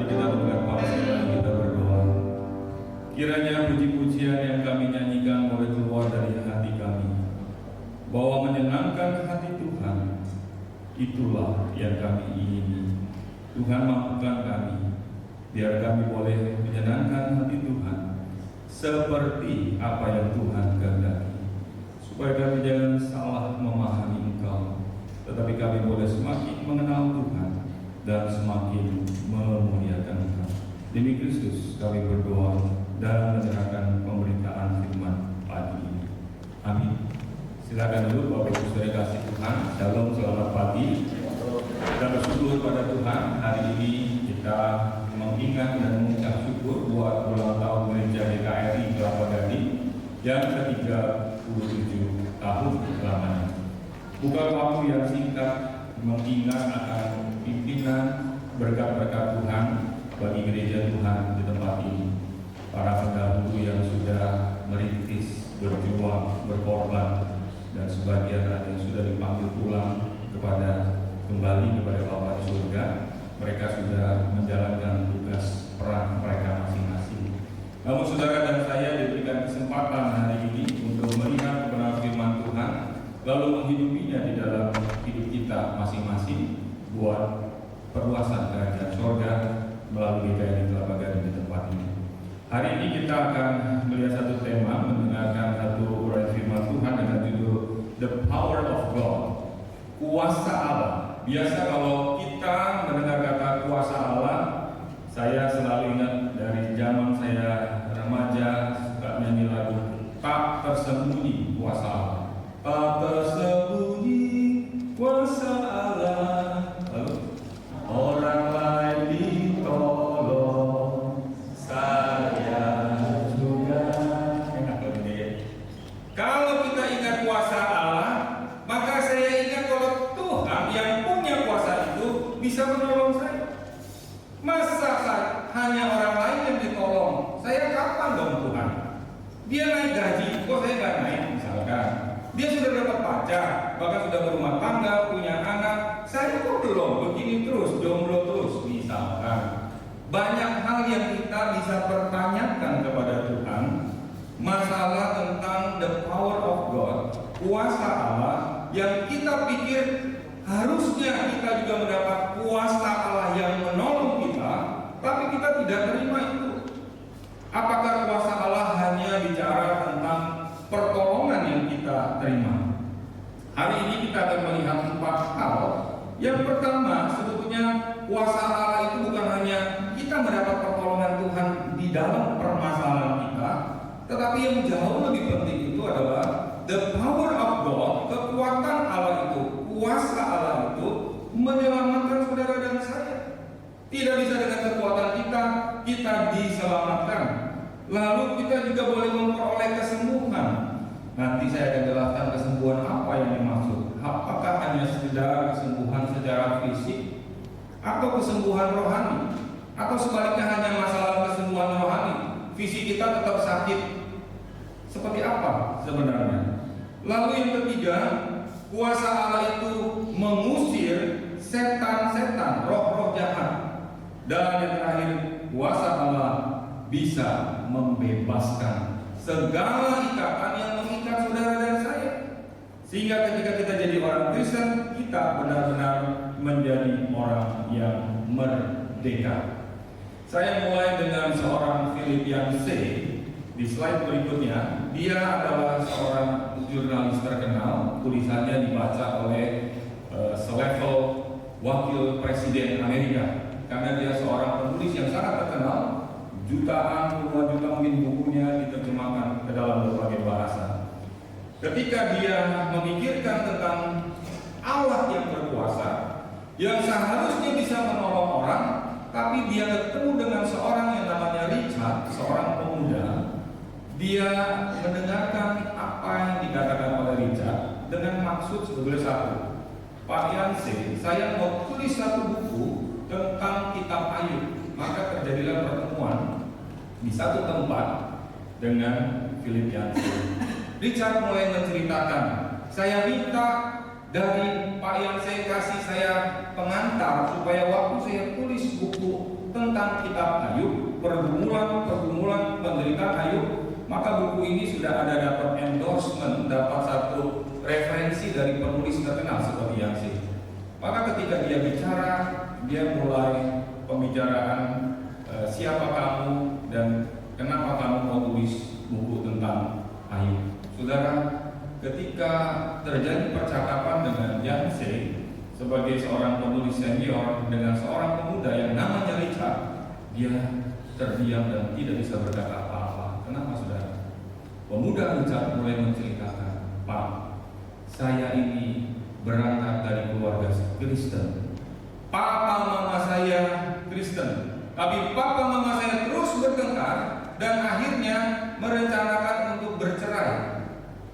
Mari kita tundukkan kepala dan kita berdoa. Kiranya puji-pujian yang kami nyanyikan boleh keluar dari hati kami, bahwa menyenangkan hati Tuhan, itulah yang kami ingini. Tuhan, mampukan kami, biar kami boleh menyenangkan hati Tuhan seperti apa yang Tuhan kehendaki, supaya kami jangan salah memahami Engkau, tetapi kami boleh semakin mengenal Tuhan dan semakin memuliakan Engkau. Demi Kristus kami berdoa dan menyerahkan pemberitaan firman pagi ini. Amin. Silakan dulu Bapak Ibu Saudara kasih Tuhan. Shalom, selamat pagi. Kita bersyukur pada Tuhan, hari ini kita mengingat dan mengucap syukur buat ulang tahun gereja GKRI Kelapa Gading yang ke-37 tahun lamanya. Bukan waktu yang singkat mengingat akan pimpinan berkat-berkat Tuhan bagi gereja Tuhan di tempat ini. Para pendahulu yang sudah merintis, berjuang, berkorban, dan sebagian ada yang sudah dipanggil pulang kembali kepada Bapa di surga. Mereka sudah menjalankan tugas peran mereka masing-masing. Namun saudara dan saya diberikan kesempatan hari ini untuk melihat kebenaran firman Tuhan, lalu menghidupinya di dalam hidup kita masing-masing buat perluasan kerajaan surga melalui GKRI Kelapa Gading di tempat ini. Hari ini kita akan melihat satu tema, mendengarkan satu uraian firman Tuhan dengan judul The Power of God, kuasa Allah. Biasa kalau kita mendengar kata kuasa Allah, saya selalu ingat dari zaman saya remaja suka nyanyi lagu Tak Tersembunyi Kuasa Allah. Tak tersembunyi kuasa Allah, lalu orang lain ditolong, saya juga. Enak lagunya ya. Kalau kita ingat kuasa Allah, maka saya ingat kalau Tuhan yang punya kuasa itu bisa menolong saya. Masa hanya orang lain yang ditolong? Saya kapan dong Tuhan? Dia naik gaji, kok saya nggak naik misalkan? Dia sudah dapat pacar, bahkan sudah berumah tangga, punya anak. Saya kok belum, begini terus, jomblo terus misalkan. Banyak hal yang kita bisa pertanyakan kepada Tuhan. Masalah tentang the power of God, kuasa Allah, yang kita pikir harusnya kita juga mendapat kuasa Allah yang menolong kita, tapi kita tidak terima itu. Apakah kuasa Allah hanya bicara tentang pertolongan yang kita terima? Hari ini kita akan melihat 4 hal. Yang pertama, sebetulnya kuasa Allah itu bukan hanya kita mendapat pertolongan Tuhan di dalam permasalahan kita, tetapi yang jauh lebih penting itu adalah the power of God, kekuatan Allah itu, kuasa Allah itu menyelamatkan saudara dan saya. Tidak bisa dengan kekuatan kita diselamatkan. Lalu kita juga boleh memperoleh kesembuhan. Nanti saya akan jelaskan kesembuhan apa yang dimaksud. Apakah hanya sekedar kesembuhan secara fisik, atau kesembuhan rohani, atau sebaliknya hanya masalah kesembuhan rohani, fisik kita tetap sakit. Seperti apa sebenarnya? Lalu yang ketiga, kuasa Allah itu mengusir setan-setan, roh-roh jahat. Dan yang terakhir, kuasa Allah bisa membebaskan segala ikatan yang mengikat saudara dan saya. Sehingga ketika kita jadi orang Kristen, kita benar-benar menjadi orang yang merdeka. Saya mulai dengan seorang Filipian C. Di slide berikutnya, dia adalah seorang jurnalis terkenal. Tulisannya dibaca oleh selevel wakil presiden Amerika, karena dia seorang penulis yang sangat terkenal. Jutaan, puluhan juta mungkin bukunya diterjemahkan ke dalam berbagai bahasa. Ketika dia memikirkan tentang Allah yang berkuasa, yang seharusnya bisa menolong orang, tapi dia ketemu dengan seorang yang namanya Richard, seorang pemuda. Dia mendengarkan apa yang dikatakan oleh Richard dengan maksud sebetulnya satu. Pak Yanse, saya mau tulis satu buku tentang kitab Ayub. Maka terjadilah pertemuan di satu tempat dengan Philip Yancey. Richard mulai menceritakan, saya minta dari Pak Yancey kasih saya pengantar supaya waktu saya tulis buku tentang kitab Ayub, pergumulan penderitaan Ayub, maka buku ini sudah ada dapat endorsement, dapat satu referensi dari penulis terkenal seperti Yasin. Maka ketika dia bicara, dia mulai pembicaraan siapa kamu dan kenapa kamu mau tulis buku tentang Ayub. Saudara, ketika terjadi percakapan dengan Yasin sebagai seorang penulis senior dengan seorang pemuda yang namanya Richard, dia terdiam dan tidak bisa berkata apa-apa. Kenapa, saudara? Pemuda Richard mulai menceritakan, Pak, saya ini berangkat dari keluarga Kristen. Papa mama saya Kristen, tapi papa mama saya terus bertengkar dan akhirnya merencanakan untuk bercerai.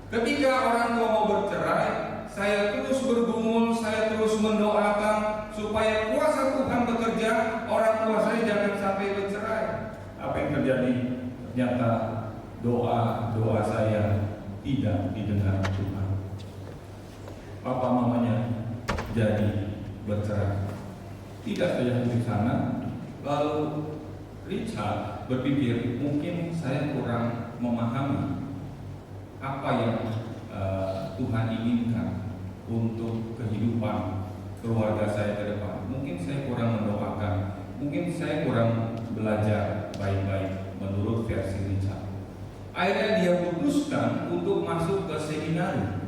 Ketika orang tua mau bercerai, saya terus bergumul, saya terus mendoakan supaya kuasa Tuhan bekerja, orang tua saya jangan sampai bercerai. Apa yang terjadi? Ternyata doa saya tidak didengar Tuhan. Papa mamanya jadi bercerai. Tidak saja di sana, lalu Richard berpikir mungkin saya kurang memahami apa yang Tuhan inginkan untuk kehidupan keluarga saya ke depan. Mungkin saya kurang mendoakan, mungkin saya kurang belajar baik-baik menurut versi Richard. Akhirnya dia putuskan untuk masuk ke seminari.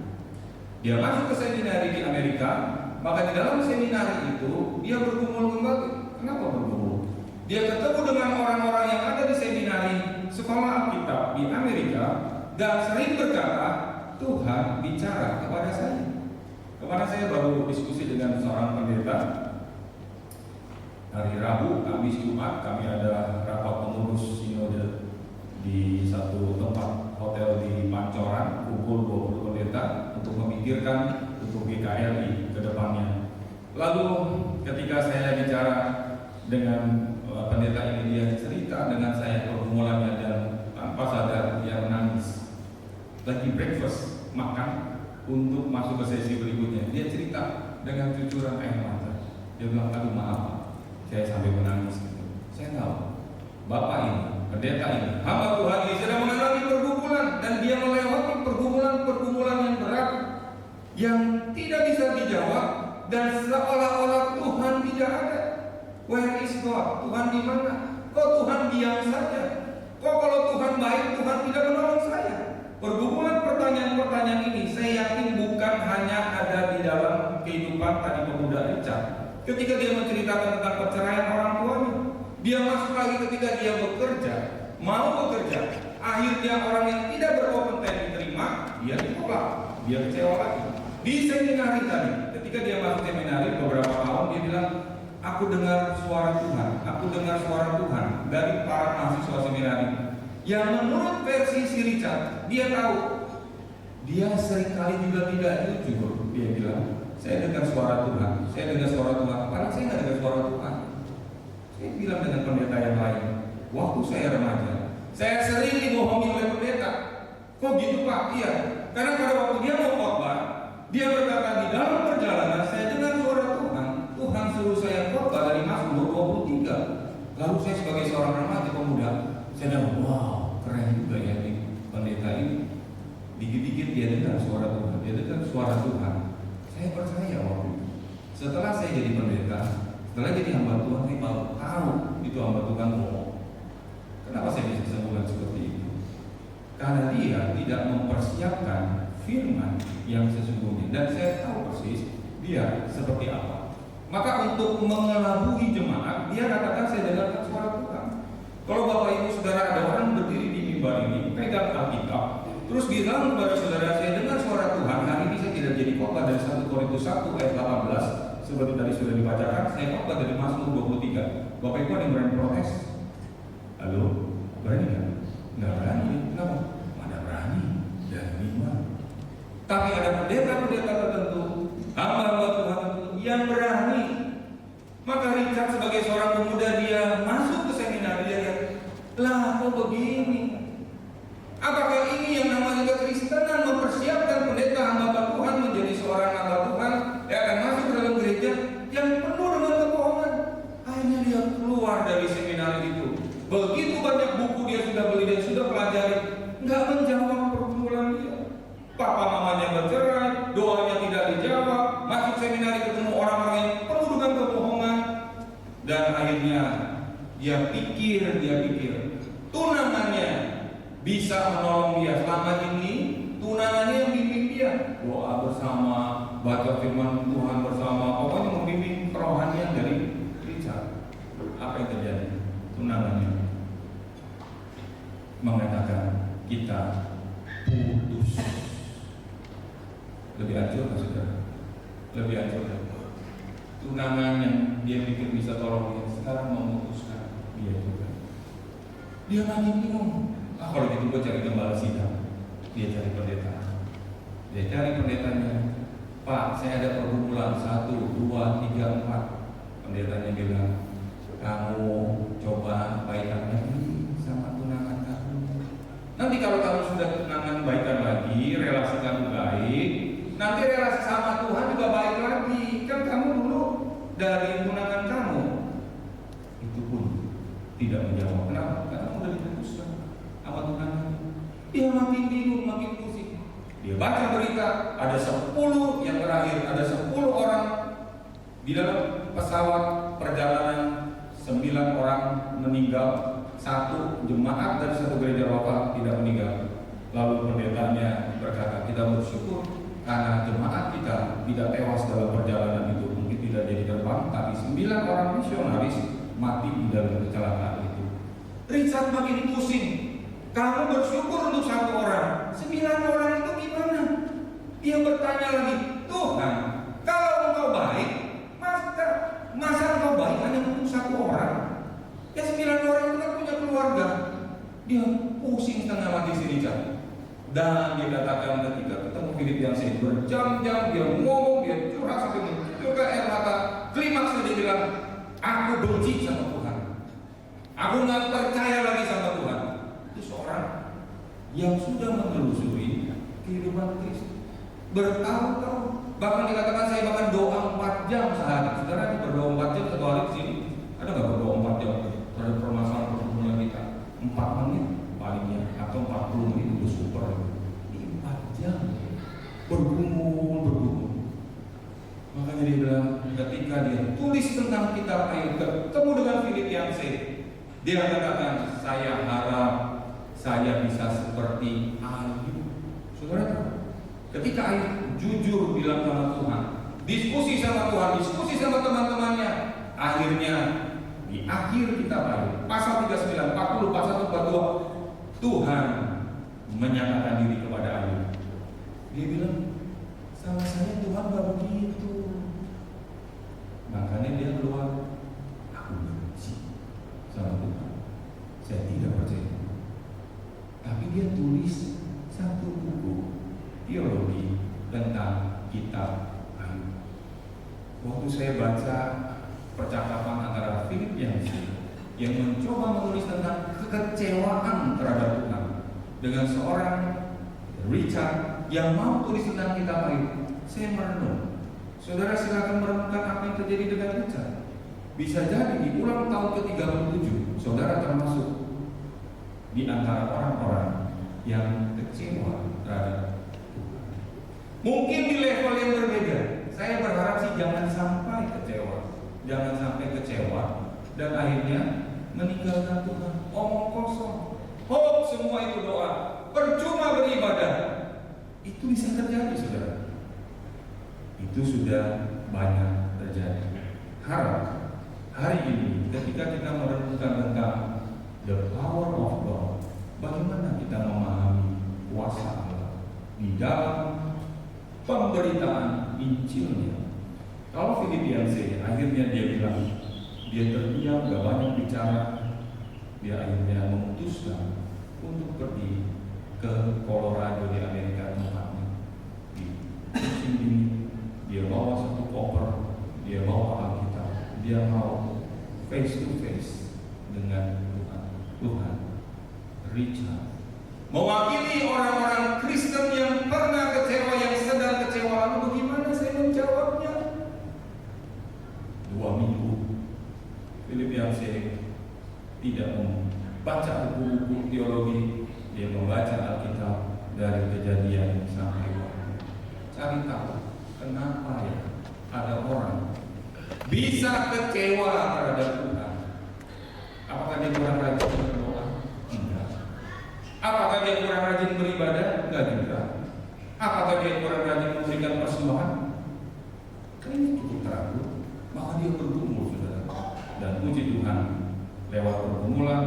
Dia masuk ke seminari di Amerika, maka di dalam seminari itu dia bergumul kembali. Kenapa bergumul? Dia ketemu dengan orang-orang yang ada di seminari sekolah Alkitab di Amerika dan sering berkata, Tuhan bicara kepada saya. Kemarin saya baru diskusi dengan seorang pendeta. Hari Rabu, Kamis, Jumat kami ada rapat pengurus sinode di satu tempat hotel di Pancoran, kumpul 20 pendeta untuk memikirkan untuk GKLI ke depannya. Lalu ketika saya bicara dengan pendeta ini, dia cerita dengan saya pergumulannya dan tanpa sadar dia menangis. Lagi breakfast, makan untuk masuk ke sesi berikutnya, dia cerita dengan cucuran air mata. Dia bilang, aduh maaf, saya sampai menangis. Saya tahu Bapak ini, pendeta ini, hamba Tuhan ini sedang mengalami pergumulan dan dia melewati pergumulan yang berat yang tidak bisa dijawab dan seolah-olah Tuhan tidak ada. Where is God? Tuhan di mana? Kok Tuhan diam saja? Kok kalau Tuhan baik, Tuhan tidak menolong saya? Pergumulan pertanyaan-pertanyaan ini saya yakin bukan hanya ada di dalam kehidupan tadi pemuda Richard. Ketika dia menceritakan tentang perceraian orang tuanya, dia masuk lagi ketika dia bekerja, mau bekerja, akhirnya orang yang tidak berkompeten diterima, dia ditolak, dia kecewa lagi. Di seminari tadi, ketika dia masuk seminari beberapa tahun, dia bilang, aku dengar suara Tuhan dari para mahasiswa seminari. Yang menurut versi si Richard, dia tahu, dia seringkali juga tidak jujur. Dia bilang, saya dengar suara Tuhan, padahal saya nggak dengar suara Tuhan. Saya bilang dengan pendeta yang lain, waktu saya remaja, saya sering dibohongi oleh pendeta. Kok gitu Pak? Iya, karena pada waktu dia mau khotbah, dia berkata di dalam perjalanan saya dengar suara Tuhan. Tuhan suruh saya khotbah dari Mazmur 23. Lalu saya sebagai seorang remaja pemuda, saya bilang, wow, keren juga ya nih pendeta ini. Dikit-dikit dia dengar suara Tuhan, dia dengar suara Tuhan. Saya percaya waktu itu. Setelah saya jadi pendeta, setelah jadi hamba Tuhan, saya baru tahu itu hamba Tuhan ngomong. Kenapa saya bisa kesimpulan seperti itu? Karena dia tidak mempersiapkan firman yang sesungguhnya. Dan saya tahu persis dia seperti apa. Maka untuk mengelabui jemaat, dia katakan saya dengarkan suara Tuhan. Kalau Bapak Ibu Saudara ada orang berdiri di mimbar ini, pegang Alkitab, terus bilang kepada saudara, saya dengar suara Tuhan, hari ini saya tidak jadi khotbah dari 1 Korintus 1 ayat 18 seperti tadi sudah dibacakan, saya khotbah dari Mazmur 23. Bapak Ibu ada yang berani protes? Halo? Berani nggak? Nggak berani. Kenapa? Mana berani? Dan lima. Tapi ada pendeta-pendeta tertentu, hamba-hamba Tuhan tertentu yang berani. Maka Richard sebagai seorang pemuda, dia masuk ke seminar, dia lihat, lah kok begini? Apakah ini yang namanya kekristenan, mempersiapkan pendeta hamba Tuhan menjadi seorang hamba Tuhan yang akan masuk ke dalam gereja yang penuh dengan kebohongan? Akhirnya dia keluar dari Begitu banyak buku dia sudah beli, dia sudah pelajari, nggak menjawab pergumulan dia. Papa mamanya bercerai, doanya tidak dijawab, masuk seminari ketemu orang-orang yang penuh dengan kebohongan, dan akhirnya dia pikir tunangannya bisa menolong dia selama ini. Tunangannya yang bimbing dia, doa bersama, baca firman Tuhan bersama, pokoknya membimbing kerohanian dari Richard. Apa yang terjadi? Tunangannya mengatakan kita putus. Lebih hancur nggak saudara? Lebih hancur. Tunangan yang dia pikir bisa tolong dia, sekarang memutuskan dia juga. Dia makin bingung. Kalau gitu gue cari gembala sidang. Dia cari pendeta. Dia cari pendetanya. Pak, saya ada pergumulan 1, 2, 3, 4. Pendetanya bilang, kamu coba baikan lagi sama tunangan kamu. Nanti kalau kamu sudah tunangan baikan lagi, relasi kamu baik, nanti relasi sama Tuhan juga baik lagi. Kan kamu dulu dari tunangan kamu. Itu pun tidak menjawab. Kenapa? Karena udah diputuskan sama tunangan. Dia makin bingung, makin pusing. Dia baca berita, ada 10 yang terakhir, ada 10 orang di dalam pesawat perjalanan, 9 orang meninggal, 1 jemaat dari 1 gereja lokal tidak meninggal. Lalu pendetanya berkata, kita bersyukur karena jemaat kita tidak tewas dalam perjalanan itu, mungkin tidak jadi terbang, tapi 9 orang misionaris mati di dalam kecelakaan itu. Richard makin pusing. Kamu bersyukur untuk 1 orang, 9 orang itu gimana? Dia bertanya lagi, Tuhan, kalau engkau baik, masa engkau baik hanya untuk 1 orang? Ya 9 orang itu kan punya keluarga. Dia pusing setengah mati si Richard. Dan dia katakan ketika ketemu Philip Yancey berjam-jam dia ngomong, dia curhat sampai mencurahkan air mata. Klimaksnya dia bilang, aku benci sama Tuhan. Aku nggak percaya lagi sama Tuhan. Itu seorang yang sudah menelusuri kehidupan Kristus bertahun-tahun. Bahkan dikatakan saya bahkan doa 4 jam sehari. Saudara ini berdoa 4 jam 1 hari di sini. Ada nggak berdoa 4 jam terhadap permasalahan pergumulan kita? 4 menit palingnya atau 40 menit itu super. 4 jam bergumul. Makanya dia bilang ketika dia tulis tentang kitab Ayub, ketemu dengan Philip Yancey, dia katakan, saya harap saya bisa seperti Ayub. Saudara, ketika Ayub jujur bilang sama Tuhan, diskusi sama Tuhan, diskusi sama teman-temannya, akhirnya di akhir kitab Ayub, pasal 39, 40, 41, 42, Tuhan menyatakan diri kepada Ayub. Dia bilang, sama saya Tuhan gak begitu. Makanya dia keluar, aku benci sama Tuhan, saya tidak percaya. Tapi dia tulis 1 buku teologi tentang kitab Ayub. Waktu saya baca percakapan antara Philip Yancey yang mencoba menulis tentang kekecewaan terhadap Tuhan dengan seorang Richard yang mau tulis tentang kitab Ayub, saya merenung. Saudara silakan merenungkan apa yang terjadi dengan Richard. Bisa jadi di ulang tahun ke-37 saudara termasuk di antara orang-orang yang kecewa terhadap Tuhan. Mungkin di level yang berbeda. Saya berharap sih jangan sampai kecewa. Jangan sampai kecewa dan akhirnya meninggalkan Tuhan. Omong kosong. Hoax semua itu doa. Percuma beribadah. Itu bisa terjadi, saudara. Itu sudah banyak terjadi. Harap hari ini ketika kita merenungkan tentang the power of God, bagaimana kita memahami kuasa Allah di dalam pemberitaan Injilnya. Kalau Philip Yancey akhirnya dia bilang, dia terdiam, gak banyak bicara, dia akhirnya memutuskan untuk pergi ke Colorado di Amerika tempatnya. Di musim dingin, dia bawa 1 koper, dia bawa Alkitab, dia mau face to face dengan Tuhan. Richard mewakili orang-orang Kristen yang pernah kecewa, yang sedang kecewa. Lalu bagaimana saya menjawabnya? 2 minggu Philip Yancey tidak ngomong. baca buku-buku teologi, dia membaca Alkitab dari Kejadian sampai Wahyu. Cari tahu kenapa ya ada orang bisa kecewa terhadap Tuhan. Apakah dia kurang rajin berdoa? Enggak. Apakah dia kurang rajin beribadah? Enggak juga. Apakah dia kurang rajin memberikan persembahan? Kan ini cukup teratur. Maka dia bergumul, saudara. Dan puji Tuhan, lewat pergumulan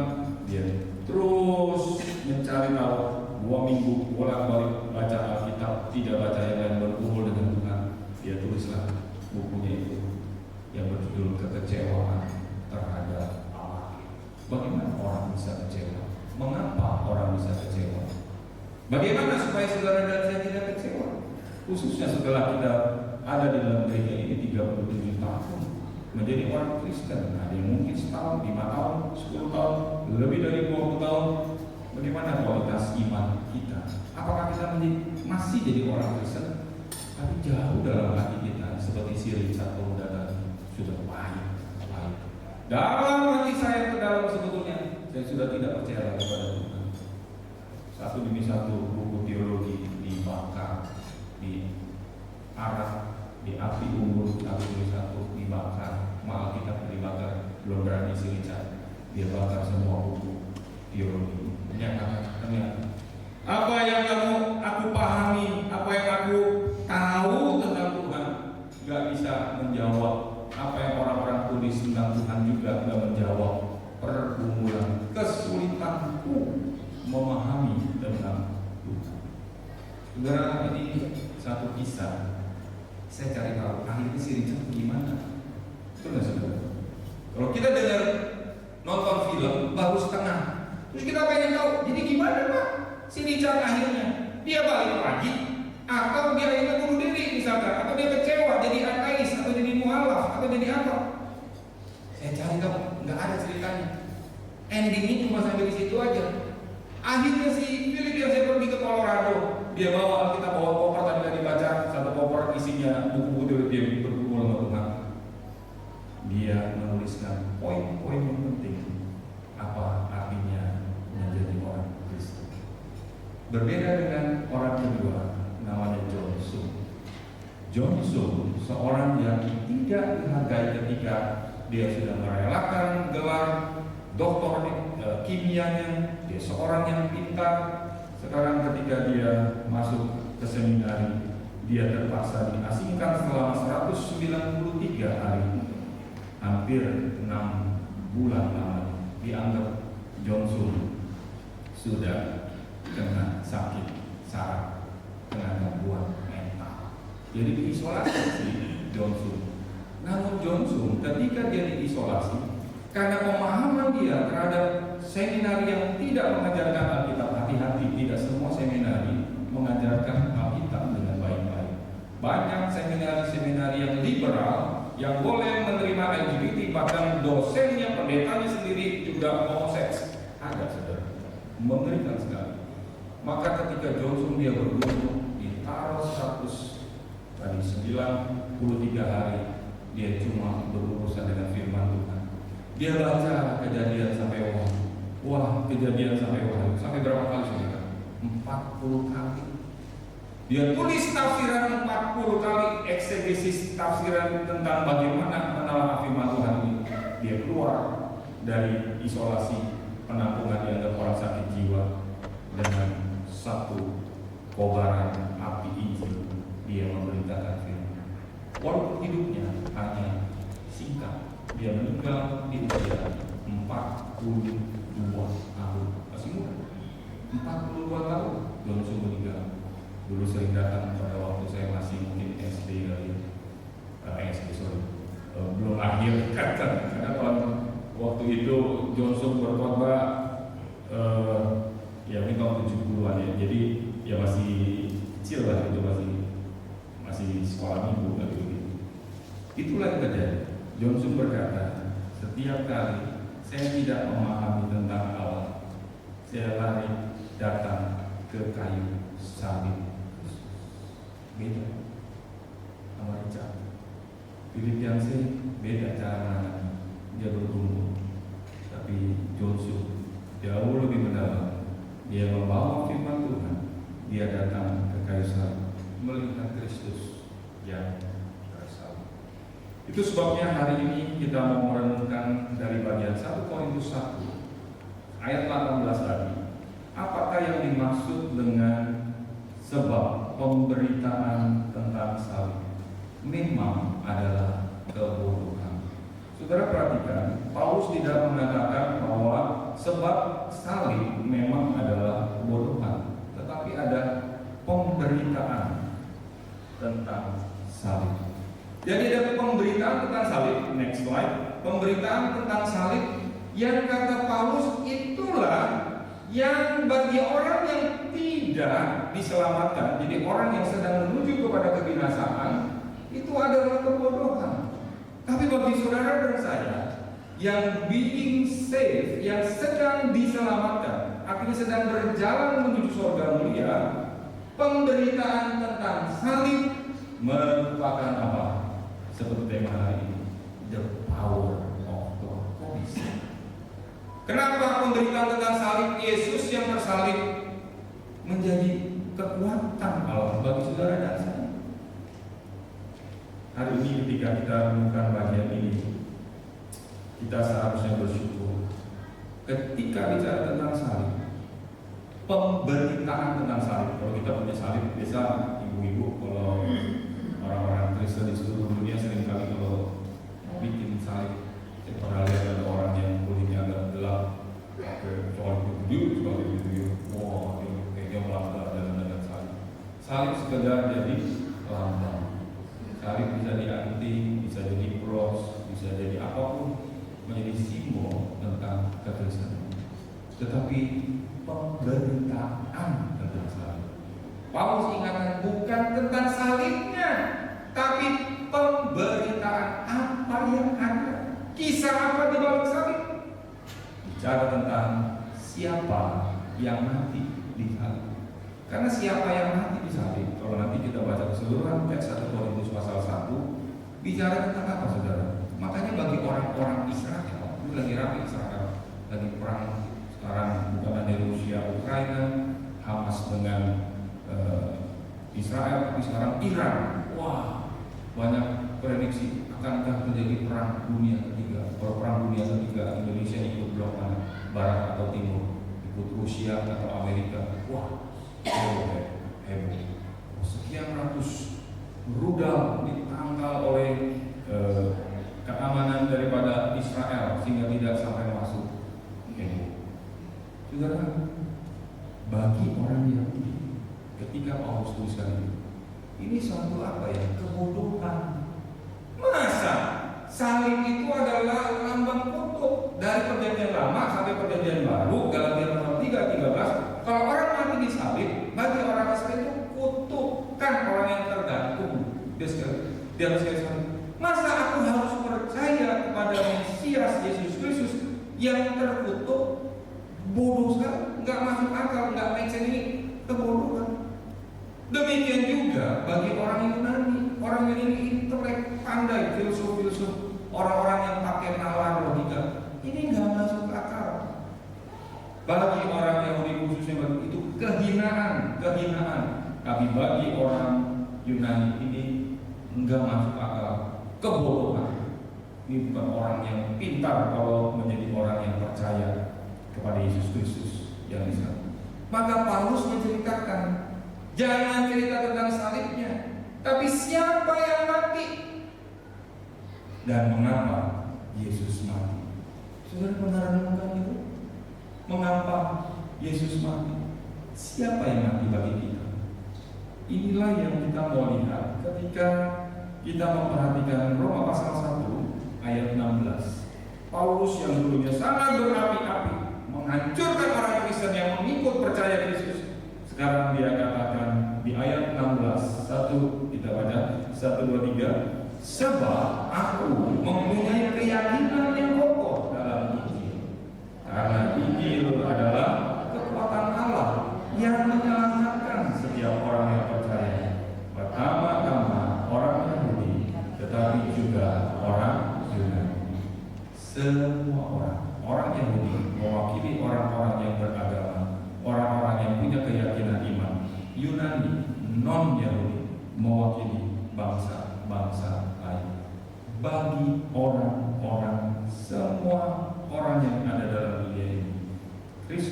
dia terus mencari tahu. 2 minggu bolak-balik baca Alkitab, tidak baca yang lain, bergumul dengan Tuhan. Dia tulislah bukunya itu yang berjudul Kekecewaan Terhadap Allah. Bagaimana orang bisa kecewa? Mengapa orang bisa kecewa? Bagaimana supaya saudara dan saya tidak kecewa? Khususnya setelah kita ada di dalam gereja ini 37 tahun menjadi orang Kristen. Ada yang mungkin setahun, 5 tahun, 10 tahun, lebih dari 20 tahun. Bagaimana kualitas iman kita? Apakah kita masih jadi orang Kristen? Tapi jauh dalam hati kita, seperti si Richard pemuda tadi, sudah pahit. Dalam hati saya ke dalam sebetulnya, saya sudah tidak percaya lagi pada Tuhan. Satu demi satu buku teologi dibakar, diarak, di api unggun, satu demi satu dibakar, malah kita dibakar. Belum berani si Richard, dia bakar semua buku teologi. Menyatakan, apa yang aku pahami, apa yang aku tahu tentang Tuhan, gak bisa menjawab. Apa yang orang-orang tulis tentang Tuhan juga gak menjawab pergumulan, kesulitanku memahami tentang Tuhan. Saudara, ini satu kisah. Saya cari tahu akhirnya si Richard gimana. Betul nggak saudara? Kalau kita dengar nonton film baru setengah, terus kita pengen tahu, jadi gimana Pak? Si Richard akhirnya dia balik lagi, atau dia akhirnya bunuh diri misalkan, atau dia kecewa jadi ateis, atau jadi mualaf, atau jadi apa? Saya cari tahu, nggak ada ceritanya. Endingnya cuma sampai di situ aja. Akhirnya si Philip yang saya pergi ke Colorado, dia bawa kita bawa koper tadi lagi baca, satu koper isinya buku-buku dia bergumul sama Tuhan. Dia menuliskan poin-poin yang penting. Apa artinya menjadi orang Kristen? Berbeda dengan orang kedua, namanya John Sung. John Sung, seorang yang tidak dihargai ketika dia sudah merelakan gelar doktor kimianya. Dia seorang yang pintar. Sekarang ketika dia masuk ke seminari, dia terpaksa diasingkan selama 193 hari, hampir 6 bulan lamanya. Dianggap John Sung sudah kena sakit saraf, kena gangguan mental. Jadi diisolasi si John Sung. Namun John Sung ketika dia diisolasi, karena pemahaman dia terhadap seminari yang tidak mengajarkan Alkitab, hati-hati, tidak semua seminari mengajarkan Alkitab dengan baik-baik. Banyak seminari-seminari yang liberal yang boleh menerima LGBT, bahkan dosennya, pendetanya sendiri juga homoseks. Ada, saudara, mengerikan sekali. Maka ketika Johnson dia bergumul, ditaruh 93 hari, dia cuma berurusan dengan firman Tuhan. Dia baca Kejadian sampai Wahyu. Wah, Kejadian sampai Wahyu. Sampai berapa kali saudara? 40 kali. Dia tulis tafsiran 40 kali, eksegesis tafsiran tentang bagaimana menelaah firman Tuhan ini. Dia keluar dari isolasi penampungan dianggap orang sakit jiwa dengan satu kobaran api Injil. Dia memberitakan firman. Walaupun hidupnya hanya singkat, dia meninggal di usia 42 tahun. Masih muda. 42 tahun Johnson meninggal. Dulu sering datang pada waktu saya masih mungkin SD kali, belum lahir kan, karena kalau waktu itu Johnson berkhotbah ya ini tahun 70-an ya, jadi ya masih kecil lah itu, masih sekolah minggu gitu. Itulah yang terjadi. Johnson berkata, setiap kali saya tidak memahami tentang Allah, saya lari datang ke kayu salib. Beda sama Richard. Philip Yancey beda cara menangani, dia bergumul. Tapi Johnson dia kayu salib, melihat Kristus yang tersalib. Itu sebabnya hari ini kita mau merenungkan dari bagian 1 Korintus 1 ayat 18 tadi. Apakah yang dimaksud dengan sebab pemberitaan tentang salib memang adalah kebodohan? Saudara perhatikan, Paulus tidak mengatakan bahwa sebab salib memang adalah kebodohan, tetapi ada pemberitaan tentang salib. Jadi ada pemberitaan tentang salib. Next slide. Pemberitaan tentang salib yang kata Paulus itulah yang bagi orang yang tidak diselamatkan, jadi orang yang sedang menuju kepada kebinasaan, itu adalah kebodohan. Tapi bagi saudara dan saya yang being saved, yang sedang diselamatkan, artinya sedang berjalan menuju surga mulia, pemberitaan tentang salib merupakan apa? Seperti tema hari ini, the power of God. Kok bisa? Kenapa pemberitaan tentang salib Yesus yang tersalib menjadi kekuatan Allah bagi saudara dan saya? Hari ini ketika kita menemukan bagian ini, kita seharusnya bersyukur. Ketika bicara tentang salib, pemberitaan tentang salib. Kalau kita punya salib, biasa ibu-ibu, kalau orang-orang Kristen di seluruh dunia seringkali kalau bikin salib, saya pernah lihat ada orang yang kulitnya agak gelap, pakai soal biru seperti itu, wah, kayaknya melanggar dan salib. Salib sekedar jadi lambang. Salib bisa dianting, bisa jadi cross, bisa jadi apapun, menjadi simbol tentang kekristenan. Tetapi pemberitaan tentang salib, Paulus ingatkan bukan tentang salibnya, tapi pemberitaan apa yang ada, kisah apa di balik salib. Bicara tentang siapa yang mati di salib. Karena siapa yang mati di salib, kalau nanti kita baca keseluruhan teks 1 Korintus pasal 1, bicara tentang apa saudara? Makanya bagi orang-orang Israel, ini lagi ramai Israel, lagi perang sekarang, bukan hanya Rusia, Ukraina, Hamas dengan Israel, tapi sekarang Iran. Wah, banyak prediksi akankah terjadi perang dunia ketiga. Kalau perang dunia ketiga, Indonesia ikut blok mana? Barat atau timur? Ikut Rusia atau Amerika? Wah, heboh. Sekian ratus rudal ditangkal oleh keamanan daripada Israel sehingga tidak sampai masuk. Saudara, bagi orang Yahudi ketika Paulus tuliskan ini suatu apa ya? Kebodohan. Masa salib itu adalah lambang kutub dari perjanjian lama sampai perjanjian baru, Galatia pasal 3:13. Kalau orang mati di salib, bagi orang Israel itu kutukan orang yang tergantung di atas kayu salib. Masa aku harus percaya kepada Mesias Yesus Kristus yang terkutuk? Bodoh sekali, nggak masuk akal, nggak make sense, ini kebodohan. Demikian juga bagi orang Yunani, orang Yunani intelek, pandai, filsuf, orang-orang yang pakai nalar logika, ini nggak masuk akal. Bagi orang Yahudi khususnya itu kehinaan. Tapi bagi orang Yunani ini nggak masuk akal, kebodohan. Ini bukan orang yang pintar kalau menjadi orang yang percaya kepada Yesus Kristus yang di sana. Maka Paulus menceritakan, jangan cerita tentang salibnya, tapi siapa yang mati dan mengapa Yesus mati. Saudara pernah renungkan itu? Mengapa Yesus mati? Siapa yang mati bagi kita? Inilah yang kita mau lihat ketika kita memperhatikan Roma pasal 1 ayat 16. Paulus yang dulunya sangat berapi-api menghancurkan orang Kristen yang mengikut percaya Kristus, sekarang dia katakan di ayat 16, kita baca 1, 2, 3. Sebab aku mempunyai keyakinan yang kokoh dalam Injil, karena Injil adalah kekuatan Allah yang menyelamatkan setiap orang yang percaya, pertama-tama orang Yahudi, tetapi juga orang Yunani. Semua orang Yahudi mewakili orang-orang yang beragama, orang-orang yang punya keyakinan iman. Yunani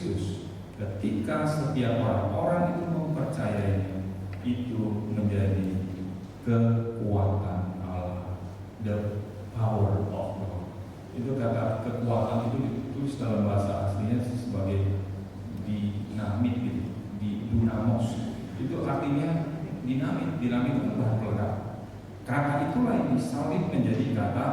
Kristus, ketika setiap orang-orang itu mempercayainya, itu menjadi kekuatan Allah, the power of God. Itu kata kekuatan itu ditulis dalam bahasa aslinya sebagai dinamit, gitu, di dunamos. Itu artinya dinamit. Dinamit itu bahan peledak. Kata itulah yang disalib menjadi kata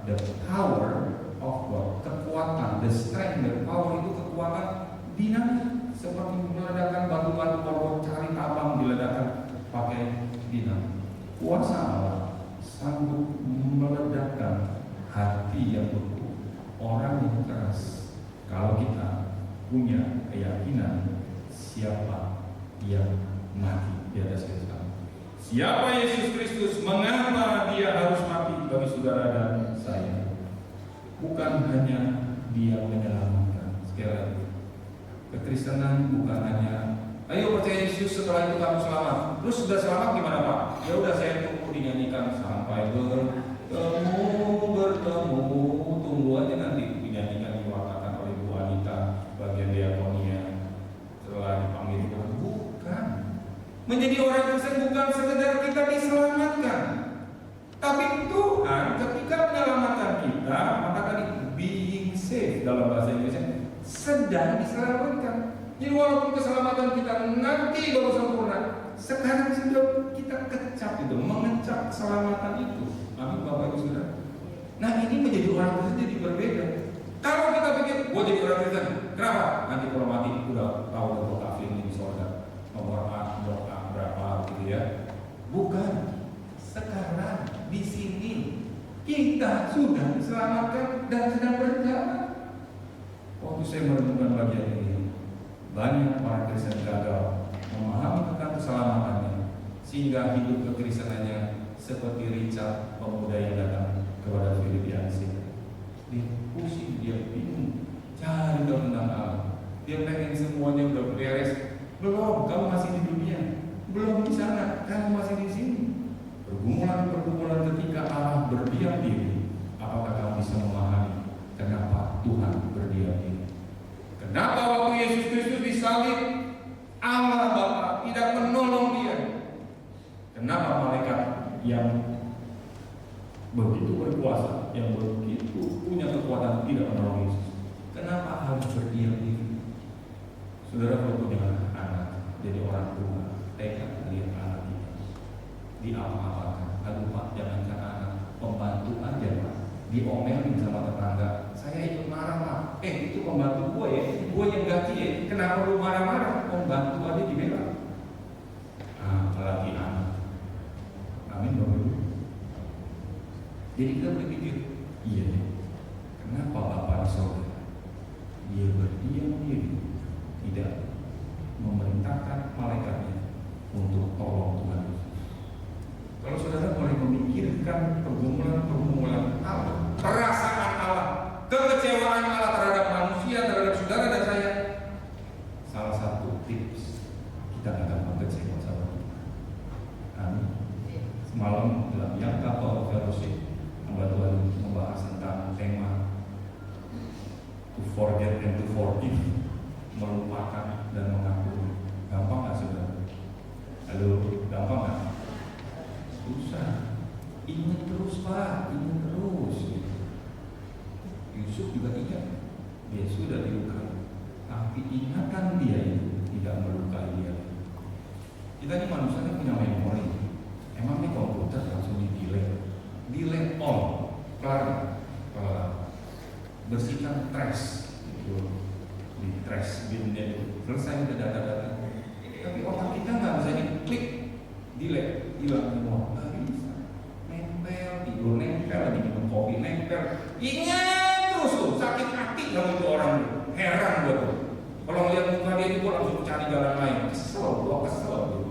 the power of God, kekuatan, the strength, the power itu kekuatan dinamit, seperti meledakkan batu-batu kalau cari tabang diledakkan pakai dinamit. Kuasa Allah sanggup meledakkan hati yang beku, orang yang keras, kalau kita punya keyakinan siapa yang mati di atas kita. Siapa Yesus Kristus, mengapa dia harus mati bagi saudara dan saya? Bukan hanya dia menyelamatkan. Sekali lagi, kekristenan bukan hanya ayo percaya Yesus setelah itu kamu selamat. Terus sudah selamat gimana Pak? Ya udah saya tunggu dinyanyikan sampai bertemu, tunggu aja nanti dinyanyikan diwakilkan oleh Bu Anita bagian diakonia setelah dipanggil Tuhan. Bukan. Menjadi orang Kristen bukan sekedar kita diselamatkan, tapi Tuhan ketika menyelamatkan kita, maka tadi being saved dalam bahasa Inggrisnya sedang diselamatkan. Jadi walaupun keselamatan kita nanti baru sempurna, sekarang sudah kita kecap itu, mengecap keselamatan itu. Amin Bapak Ibu Saudara. Nah ini menjadi orang Kristen jadi berbeda. Kalau kita pikir, gua jadi orang Kristen, kenapa? Nanti kalau mati udah tahu bahwa kafir ini di surga, nomor doa berapa gitu ya? Bukan. Sekarang di sini kita sudah diselamatkan dan sedang berjalan. Waktu saya merenungkan bagian ini, banyak orang Kristen gagal memahami tentang keselamatannya, sehingga hidup kekristenannya seperti Richard, pemuda yang datang kepada Filipiansi. Dia pusing, dia bingung, cari tahu tentang Allah. Dia pengen semuanya udah beres. Belum, kamu masih di dunia. Belum di sana, kamu masih di sini. Pergumulan-pergumulan ketika Allah berdiam diri. Apakah kamu bisa memahami kenapa Tuhan berdiam diri? Kenapa waktu Yesus Kristus disalib, Allah Bapa tidak menolong dia? Kenapa malaikat yang begitu berkuasa, yang begitu punya kekuatan tidak menolong Yesus? Kenapa harus berdiam diri? Saudara, kalau punya anak, jadi orang tua, tega lihat anak kita diapa-apakan. Aduh Pak, jangankan anak, pembantu aja Pak, diomelin sama tetangga. Saya ikut marah Pak. Itu pembantu gue ya, gue yang gaji ya. Kenapa lu marah-marah? Pembantu aja dibela. Apalagi anak. Amin Bapak Ibu. Jadi kita berpikir, iya nih, kenapa Bapak saudara dia berdiam diri, tidak memerintahkan malaikatnya untuk tolong Tuhan. Kalau saudara boleh memikirkan pergumulan Allah, perasaan Allah, kekecewaan Allah terhadap manusia, terhadap saudara dan saya, salah satu tips kita akan kecewa sama Tuhan. Amin. Semalam dalam yang kapal fellowship, hamba Tuhan membahas tentang tema to forget and to forgive, melupakan dan mengampuni. Gampang nggak saudara? Halo, gampang nggak? Susah. Ingat terus Pak, ingat terus. Yusuf juga ingat, dia sudah dilukai, tapi ingatan dia itu tidak melukai dia. Kita ini manusia ini punya memori. Emangnya komputer langsung delete all, kelar, bersihkan trash itu, di trash binnya itu selesai udah data-data. Tapi otak kita nggak bisa diklik, delete, hilang semua. Nggak bisa. Nempel, tidur nempel, lagi minum kopi nempel. Ingat terus tuh, sakit hati kamu itu orang, heran gua tuh. Kalau ngeliat muka dia itu gua langsung cari jalan lain. Gua kesel tuh.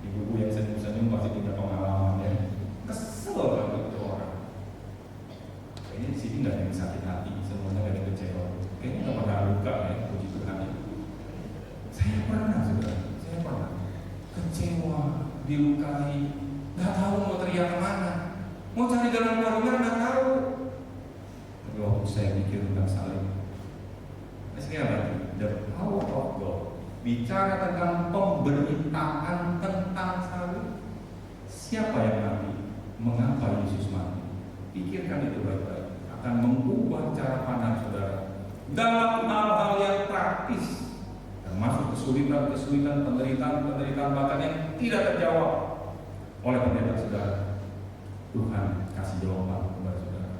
Ibu-ibu yang senyum-senyum pasti punya pengalaman ya. Kesel banget itu orang. Kayaknya di sini nggak ada yang sakit hati, semuanya nggak ada yang kecewa. Kayaknya nggak pernah luka ya, puji Tuhan. Saya pernah juga, saya pernah kecewa, dilukai, nggak tahu mau teriak kemana, mau cari jalan keluar gimana nggak tahu. Tapi waktu saya mikir tentang salib, sekali lagi, the bicara tentang pemberitaan tentang salib. Siapa yang mati? Mengapa Yesus mati? Pikirkan itu baik-baik. Akan mengubah cara pandang saudara dalam hal-hal yang praktis, termasuk kesulitan-kesulitan, penderitaan bahkan yang tidak terjawab oleh pendeta saudara. Tuhan kasih jawaban kepada saudara.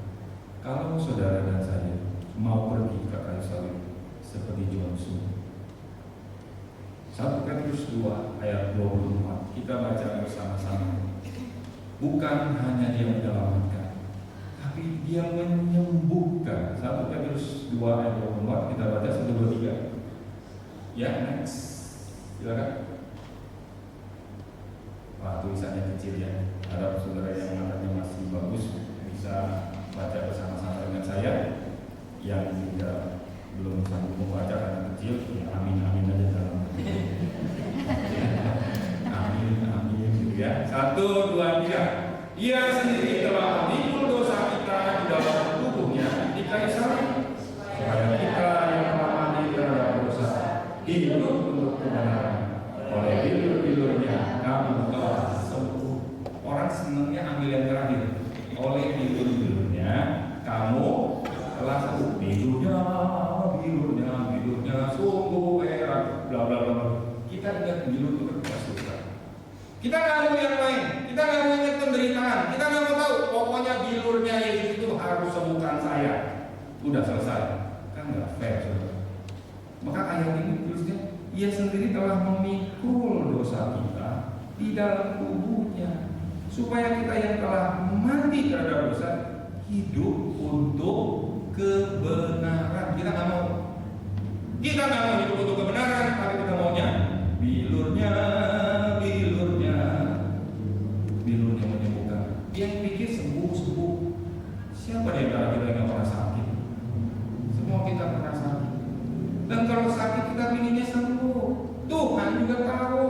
Kalau saudara dan saya mau pergi ke kayu salib seperti Johnson, 1 Petrus 2 ayat 24 kita baca bersama-sama. Bukan hanya dia menyelamatkan, tapi dia menyembuhkan. 1 Petrus 2 ayat 24 kita baca 1, 2, 3. Ya, next. Silakan. Wah, tulisannya kecil ya. Harap saudara yang matanya masih bagus bisa baca bersama-sama dengan saya. Yang tidak belum sanggup membaca karena kecil, ya amin aja dalam. Amin gitu ya. 1, 2, 3. Ia sendiri telah memikul dosa kita di dalam tubuhnya di kayu salib, supaya kita yang telah mati terhadap dosa hidup untuk kebenaran. Oleh bilur-bilurnya kami telah sembuh. Orang senangnya ambil yang terakhir. Oleh bilur-bilurnya kamu telah sembuh. Bilurnya sungguh merah, bla bla bla. Kita ingat bilur itu bersuka. Kita nggak mau yang lain. Kita nggak mau ingat penderitaan. Kita nggak mau tahu. Pokoknya bilurnya Yesus itu harus sembuhkan saya. Udah selesai. Kan nggak fair, saudara. Maka ayat ini tulisnya, ia sendiri telah memikul dosa kita di dalam tubuhnya, supaya kita yang telah mati terhadap dosa hidup untuk kebenaran. Kita nggak mau hidup untuk kebenaran, tapi kita maunya bilurnya menyembuhkan. Dia pikir sembuh. Siapa di antara kita yang pernah sakit? Semua kita pernah sakit. Dan kalau sakit kita pinginnya sembuh. Tuhan juga tahu.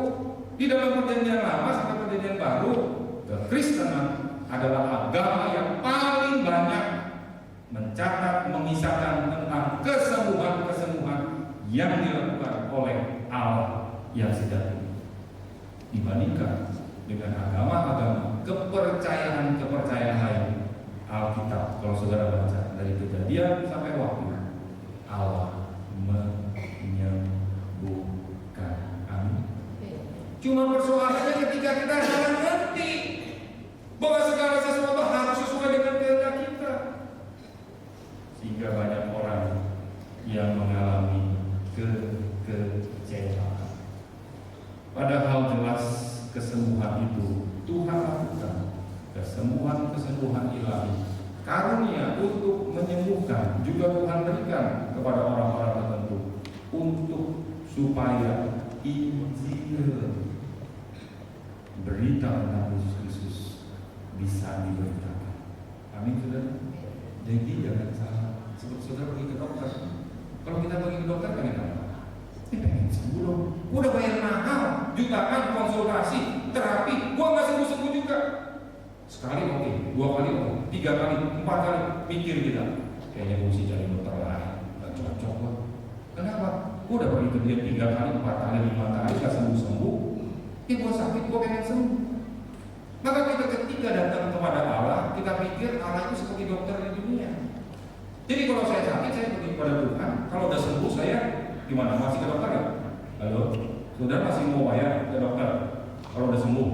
Di dalam perjanjian lama sampai perjanjian baru, kekristenan adalah agama yang paling banyak mencatat, mengisahkan tentang kesembuhan yang dilakukan oleh Allah yang sejati, dibandingkan dengan agama-agama kepercayaan lain. Alkitab, kalau saudara baca dari Kejadian sampai Wahyu, Allah menyembuhkan. Amin. Cuma persoalannya ketika kita salah ngerti bahwa segala sesuatu harus sesuai dengan kehendak kita, sehingga banyak orang yang mengalami kekecewaan. Padahal jelas kesembuhan itu Tuhan lakukan, kesembuhan ilahi, karunia untuk menyembuhkan juga Tuhan berikan kepada orang-orang tertentu untuk supaya Injil, berita tentang Yesus Kristus bisa diberitakan. Amin, saudara. Jadi jangan salah. Sebab saudara pergi ke dokter. Kalau kita pergi ke dokter pengen apa? Pengen sembuh dong. Udah bayar mahal, jutaan konsultasi, terapi, gua nggak sembuh juga. Sekali oke, 2 kali oke, 3 kali, 4 kali, mikir kita. Kayaknya mesti cari dokter lain, nggak cocok lah. Kenapa? Gua udah pergi ke dia 3 kali, 4 kali, 5 kali, nggak sembuh. Gua sakit, gua pengen sembuh. Maka kita ketika datang kepada Allah, kita pikir Allah itu seperti dokter di dunia. Jadi kalau saya sakit, saya pergi kepada Tuhan. Kalau udah sembuh, saya gimana? Masih ke dokter nggak? Halo, saudara masih mau bayar ke dokter? Kalau udah sembuh?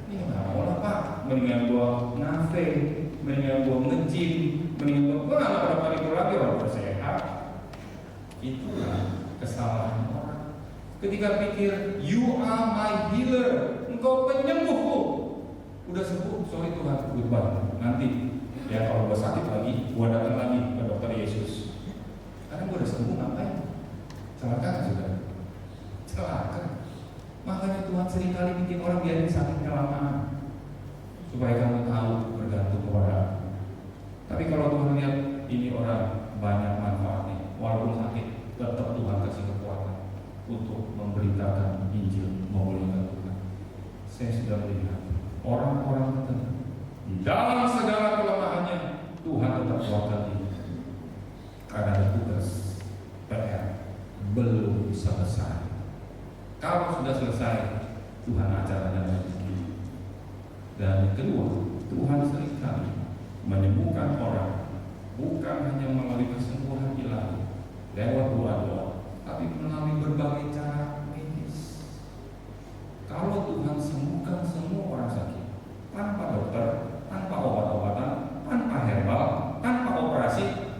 Ini nggak mau lah Pak. Mendingan gua ngafe, mendingan gua nge-gym, mendingan gua nggak dokter itu lagi, orang udah sehat. Itulah kesalahan orang. Ketika pikir, you are my healer, engkau penyembuhku. Udah sembuh, sorry Tuhan, goodbye. Nanti ya kalau gua sakit lagi, gua datang lagi ke dokter Yesus. Karena gua udah sembuh, ngapain? Celaka kan saudara? Celaka. Makanya Tuhan seringkali bikin orang biarin sakit kelamaan, supaya kamu tahu bergantung kepada Aku. Tapi kalau Tuhan lihat ini orang banyak manfaatnya, walaupun sakit, tetap Tuhan kasih kekuatan untuk memberitakan Injil, memuliakan Tuhan. Saya sudah melihat orang-orang tertentu di dalam segala kelemahannya Tuhan tetap kuatkan dia, karena ada tugas PR belum selesai. Kalau sudah selesai, Tuhan acaranya lagi. Dan kedua, Tuhan seringkali menyembuhkan orang bukan hanya melalui kesembuhan ilahi lewat doa-doa, tapi melalui berbagai cara medis. Kalau Tuhan sembuhkan semua orang sakit tanpa dokter, tanpa obat-obatan, tanpa herbal, tanpa operasi.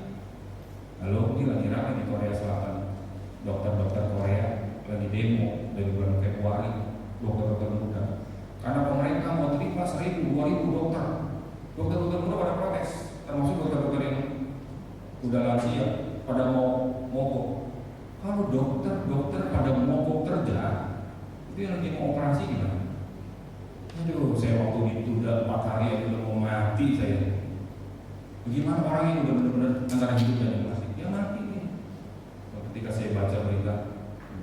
Lalu ini lagi ramai di Korea Selatan. Dokter-dokter Korea lagi demo dari bulan Februari, dokter-dokter muda. Karena pemerintah mau terima 1.000, 2.000 dokter. Dokter-dokter muda pada protes, termasuk dokter-dokter yang udah lansia pada mau mogok. Kalau dokter pada mogok kerja, itu yang lagi mau operasi gimana? Aduh, saya waktu itu udah 4 hari aja udah mau mati saya. Bagaimana orang yang udah benar-benar antara hidup dan mati? Dia mati nih. Ketika saya baca berita,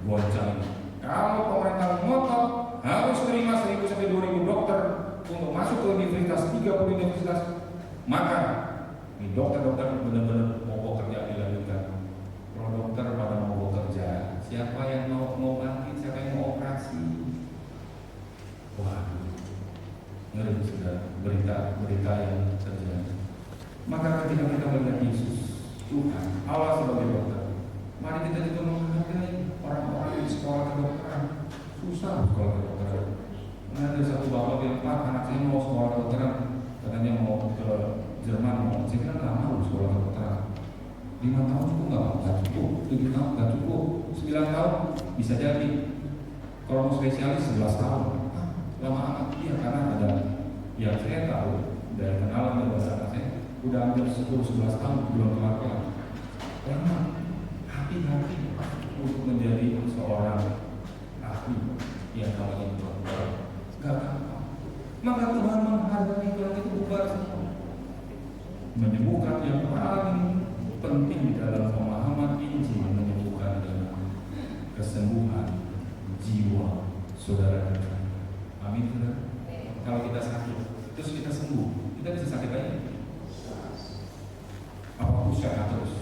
goncang. Kalau pemerintah ngotot harus terima 1.000 sampai 2.000 dokter untuk masuk ke universitas, 30 universitas, maka ini dokter-dokter benar-benar mogok kerja dilanjutkan. Kalau dokter pada mogok kerja, siapa yang mau bangkit, siapa yang mau operasi? Waduh, ngeri sudah berita yang terjadi. Maka ketika kita melihat Yesus, Tuhan, Allah sebagai dokter, mari kita juga menghargai orang-orang di sekolah kedokteran. Susah sekolah kedokteran. Ada satu bapak bilang, Pak, anak saya mau sekolah kedokteran, katanya mau ke Jerman, mau. Saya bilang nggak mau sekolah kedokteran. 5 tahun cukup nggak cukup, 7 tahun nggak cukup, 9 tahun bisa jadi. Kalau mau spesialis 11 tahun, lama amat. Iya, karena ada yang saya tahu dari kenalan dan bahasa saya, udah hampir 10-11 tahun belum kelar-kelar. Lama, hati-hati untuk menjadi seorang ahli yang namanya dokter. Gak gampang. Maka Tuhan menghargai kalau itu bubar semua. Menyembuhkan yang paling penting di dalam pemahaman Injil, menyembuhkan dengan kesembuhan jiwa saudara kita. Amin, saudara. Kalau kita sakit, terus kita sembuh, kita bisa sakit lagi. Apa usaha terus,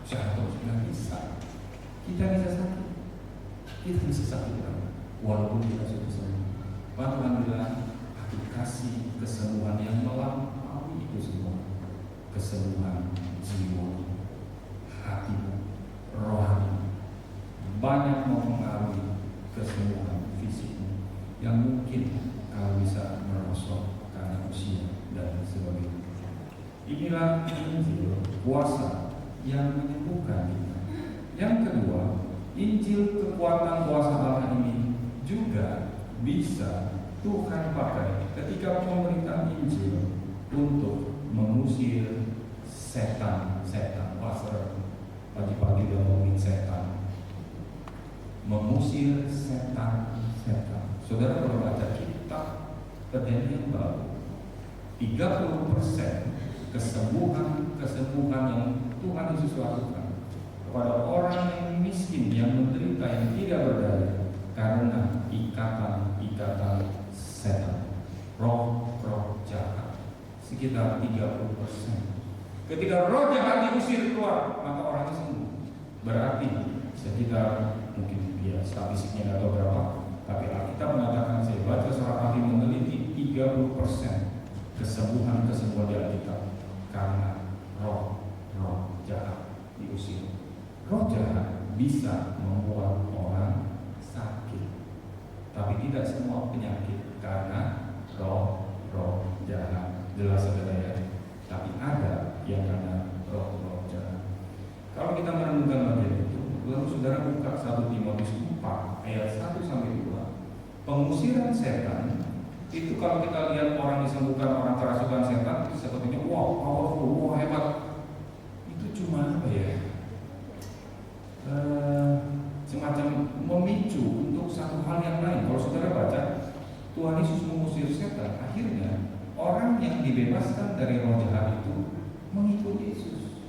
nggak bisa. Kita bisa sakit, walaupun kita sudah sembuh. Tuhan bilang, aku kasih kesembuhan yang melampaui itu semua. Kesembuhan jiwa, hatimu, rohani, banyak mempengaruhi kesembuhan fisikmu yang mungkin kalau bisa merosot karena usia dan sebagainya. Inilah Injil kuasa yang menyembuhkan kita. Yang kedua, Injil kekuatan kuasa Allah ini juga bisa Tuhan pakai ketika pemberitaan Injil untuk mengusir setan-setan. Pastor pagi-pagi udah ngomongin setan, mengusir setan-setan. Saudara kalau baca kitab Perjanjian Baru, 30% kesembuhan yang Tuhan Yesus lakukan kepada orang yang miskin, yang menderita, yang tidak berdaya karena ikatan setan, roh jahat, sekitar 30%. Ketika roh jahat diusir keluar, maka orangnya sembuh. Berarti sekitar, mungkin dia statistiknya atau berapa, tapi Alkitab mengatakan, saya baca seorang ahli meneliti 30% kesembuhan di Alkitab karena roh jahat diusir. Roh jahat bisa membuat orang sakit, tapi tidak semua penyakit karena roh jahat. Jelas saudara ya. Tapi ada yang karena roh jahat. Kalau kita merenungkan bagian itu, lalu saudara buka 1 Timotius 4 ayat 1-2. Pengusiran setan itu kalau kita lihat orang disembuhkan, orang kerasukan setan, itu sepertinya wow, powerful, wow, hebat. Itu cuma apa ya? Semacam memicu untuk satu hal yang lain. Kalau saudara baca, Tuhan Yesus mengusir setan, akhirnya orang yang dibebaskan dari roh jahat itu mengikut Yesus,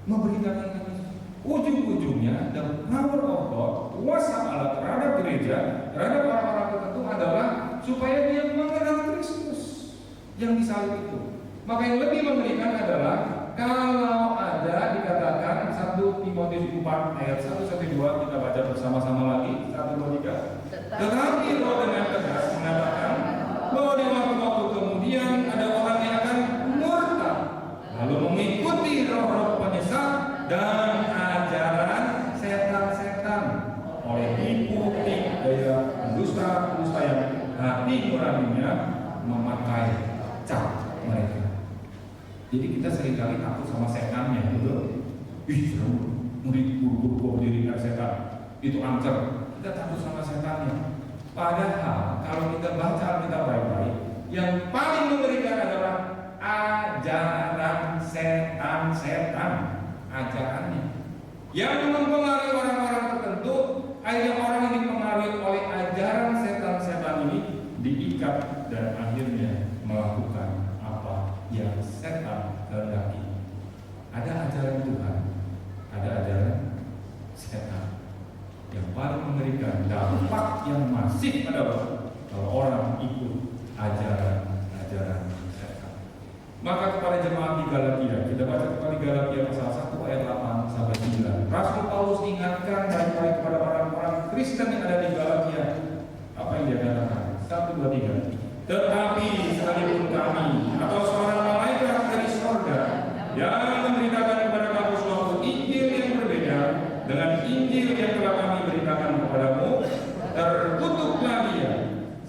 memberitakan Yesus. Ujung-ujungnya, the power of God, kuasa Allah terhadap gereja, terhadap orang-orang tertentu adalah supaya dia mengenal Kristus yang disalib itu. Maka yang lebih mengerikan adalah kalau ada dikatakan 1 Timotius 4 ayat 1-2, kita baca bersama-sama lagi, 1, 2, 3. Tetapi Roh dengan tegas mengatakan bahwa di waktu-waktu kemudian ada orang yang akan murtad, lalu mengikuti roh-roh penyesat dan ajaran setan-setan oleh tipu daya dusta-dusta yang hati nuraninya memakai cap mereka. Jadi kita seringkali takut sama setannya, betul? Ih, murid buru-buru berdiri setan itu angker. Kita takut sama setannya. Padahal kalau kita baca Alkitab baik-baik, yang paling mengerikan adalah ajaran setan-setan, ajarannya yang mempengaruhi orang-orang tertentu. Akhirnya orang yang dipengaruhi oleh ajaran setan-setan ini diikat dan akhirnya melakukan apa yang setan kehendaki. Ada ajaran Tuhan, ada ajaran setan. Yang paling mengerikan, dampak yang masif adalah kalau orang ikut ajaran setan. Maka kepada jemaat di Galatia, kita baca kembali Galatia pasal 1 ayat 8 sampai 9. Rasul Paulus ingatkan baik-baik kepada orang-orang Kristen yang ada di Galatia. Apa yang dia katakan? 1, 2, 3. Tetapi sekalipun kami atau seorang malaikat dari surga yang memberitakan kepada kamu suatu Injil yang berbeda dengan Injil yang telah kami beritakan kepadamu, terkutuklah dia,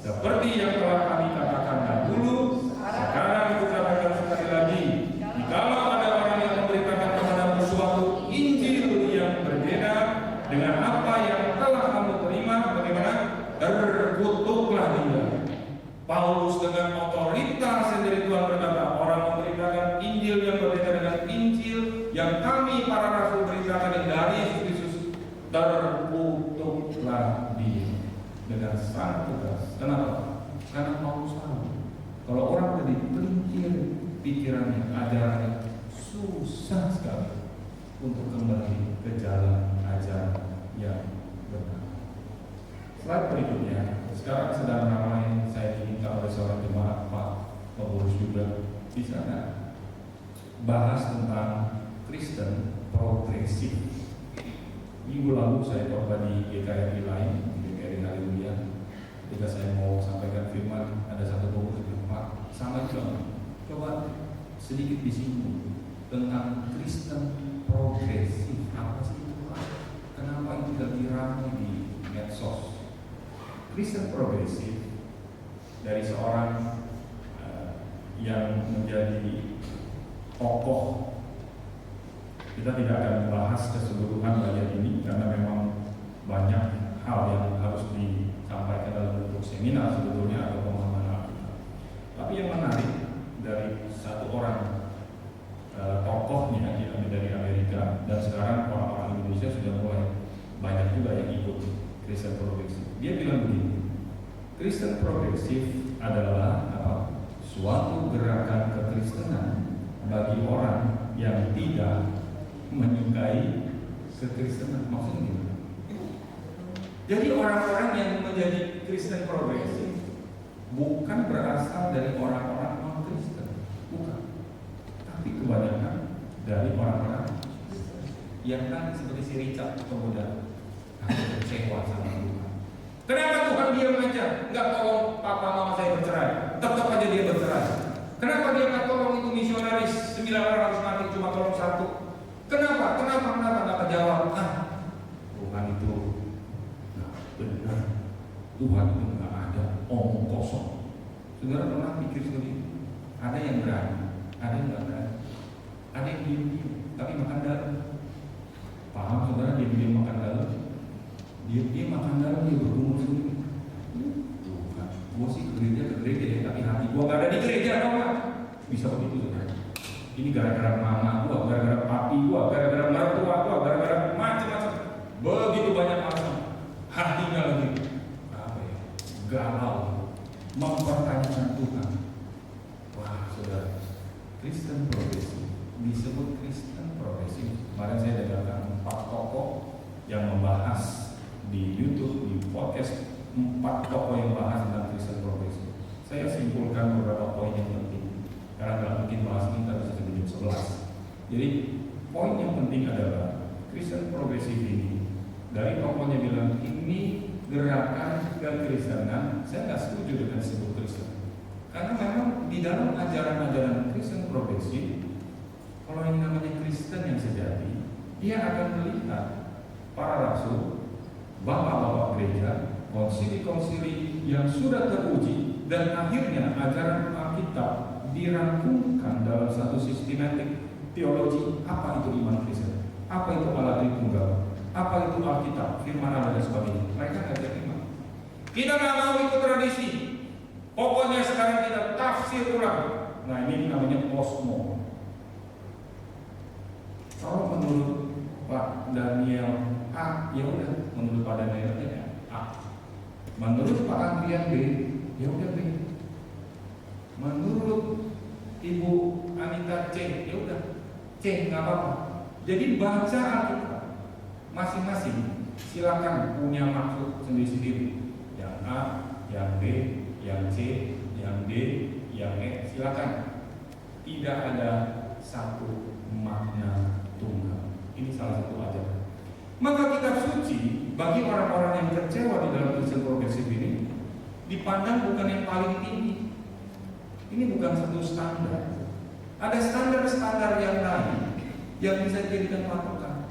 seperti yang telah kami katakan dahulu. Sekarang kukatakan sekali lagi, jikalau ada orang yang memberitakan kepadamu suatu Injil yang berbeda dengan apa yang telah kamu terima, bagaimana? Terkutuklah dia. Paulus dengan otoritas yang dari Tuhan berkata, orang memberitakan Injil yang berbeda dengan Injil yang kami para rasul beritakan yang dari Yesus Kristus, terkutuklah dia dengan sangat tegas. Kenapa? Karena Paulus tahu kalau orang jadi pelingkir pikirannya, ajarannya, susah sekali untuk kembali ke jalan ajaran yang benar. Slide berikutnya. Sekarang sedang ramai saya diminta oleh seorang jemaat, Pak pengurus juga di sana, bahas tentang Kristen progresif. Minggu lalu saya coba di GKRI lain, di GKRI Haleluya. Ketika saya mau sampaikan firman, ada satu pengurus Pak, sama juga. Coba sedikit disinggung tentang Kristen progresif. Apa sih itu, Pak? Kenapa itu lagi ramai di medsos? Kristen progresif dari seorang yang menjadi tokoh. Kita tidak akan membahas keseluruhan bagian ini karena memang banyak hal yang harus disampaikan dalam bentuk seminar sebetulnya atau pemahaman Alkitab. Tapi yang menarik dari satu orang tokohnya dari Amerika, dan sekarang orang-orang Indonesia sudah mulai banyak juga yang ikut Kristen progresif. Dia bilang begini, Kristen progresif adalah apa? Suatu gerakan kekristenan bagi orang yang tidak menyukai kekristenan. Maksudnya gimana? Jadi orang-orang yang menjadi Kristen progresif bukan berasal dari orang-orang non-Kristen, bukan. Tapi kebanyakan dari orang-orang yang kan seperti si Richard pemuda, aku kecewa sama Tuhan. Kenapa Tuhan diam aja? Nggak tolong papa mama saya bercerai, tetap aja dia bercerai. Kenapa dia nggak tolong itu misionaris 9 orang mati cuma tolong 1? Kenapa nggak kejawab? Tuhan itu nggak benar. Tuhan itu nggak ada, omong kosong. Saudara pernah pikir seperti itu? Ada yang berani, ada yang nggak berani, ada yang diam-diam tapi makan dalam. Paham saudara? Diam-diam makan dalam. Dia makan dalam, dia bergumul sendiri. Tuhan, gue sih ke gereja ya, tapi hati gue gak ada di gereja, tau gak? Bisa begitu saudara. Ini gara-gara mama gue, gara-gara papi gue, gara-gara mertua gue, gara-gara macam-macam. Begitu banyak alasan. Hatinya lagi apa ya? Galau, mempertanyakan Tuhan. Wah saudara, Kristen progresif disebut Kristen progresif. Kemarin saya dengarkan 4 tokoh yang membahas di YouTube, di podcast, 4 tokoh yang bahas tentang Kristen progresif. Saya simpulkan beberapa poin yang penting karena nggak mungkin bahas ini kita bisa sampai jam 11. Jadi poin yang penting adalah Kristen progresif ini dari tokohnya bilang ini gerakan kekristenan, saya nggak setuju dengan disebut Kristen. Karena memang di dalam ajaran-ajaran Kristen progresif, kalau yang namanya Kristen yang sejati, dia akan melihat para rasul, bapak-bapak gereja, konsili-konsili yang sudah teruji, dan akhirnya ajaran Alkitab dirangkumkan dalam satu sistematik teologi. Apa itu iman Kristen? Apa itu Allah Tritunggal? Apa itu Alkitab, firman Allah dan sebagainya? Mereka nggak terima. Kita nggak mau ikut tradisi. Pokoknya sekarang kita tafsir ulang. Nah, ini namanya posmo. Kalau menurut Pak Daniel A, ya udah. Menurut Pak Daniel A. Menurut Pak Andrian B, ya udah B. Menurut Ibu Anita C, ya udah C, nggak apa-apa. Jadi baca Alkitab masing-masing, silakan punya maksud sendiri-sendiri. Yang A, yang B, yang C, yang D, yang E, silakan. Tidak ada satu makna tunggal. Ini salah satu ajaran. Maka kitab suci bagi orang-orang yang kecewa di dalam Kristen progresif ini dipandang bukan yang paling tinggi. Ini bukan satu standar. Ada standar-standar yang lain yang bisa dijadikan patokan.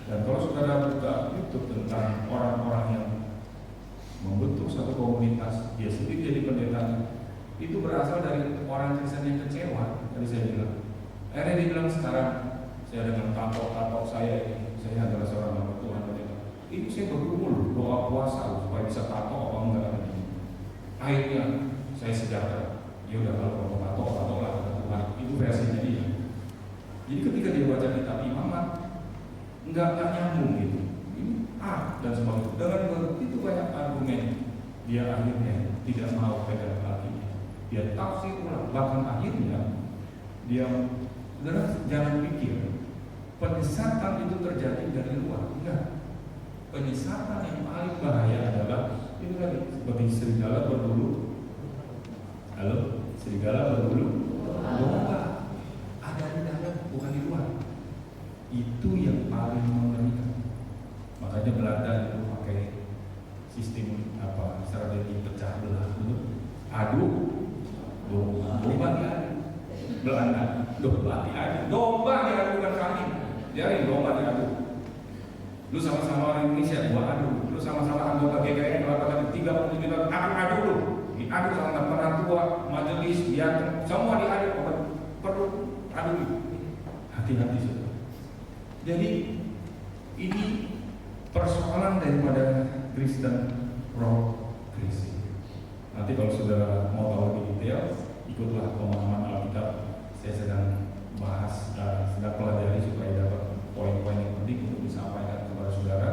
Dan kalau saudara buka YouTube tentang orang-orang yang membentuk satu komunitas, dia sendiri jadi pendetanya, itu berasal dari orang Kristen yang kecewa. Tadi saya bilang, akhirnya dia bilang sekarang saya dengan tato saya ini, saya adalah seorang hamba Tuhan. Ini saya bergumul doa puasa supaya bisa tato apa enggak. Akhirnya saya sejahtera. Ya udah, kalau mau tato lah Tuhan. Itu versinya dia. Jadi ketika dia baca kitab Imamat, enggak nyambung gitu. Ini dan sebagainya. Dengan begitu banyak argumen, dia akhirnya tidak mau pegang Alkitab. Dia tafsir ulang. Bahkan akhirnya dia, saudara jangan pikir penyesatan itu terjadi dari luar. Enggak. Penyesatan yang paling bahaya adalah itu tadi, seperti serigala berbulu. Halo, serigala berbulu domba. Ada di dalam, bukan di luar. Itu yang paling mengerikan. Makanya Belanda itu pakai sistem strategi pecah belah dulu. Adu domba diadu. Belanda domba diadu. Domba diadu bukan kambing. Jadi domba diadu. Lu sama-sama orang Indonesia, gua adu. Lu sama-sama anggota GKN, kelapa 30 juta, adu lu. Diadu sama penatua, majelis, biar semua diadu. Perlu adu. Hati-hati saudara. Jadi ini persoalan daripada Kristen progresif. Nanti kalau saudara mau tahu lebih detail, ikutlah pemahaman Alkitab. Saya sedang bahas, sedang pelajari supaya dapat poin-poin yang penting untuk disampaikan kepada saudara.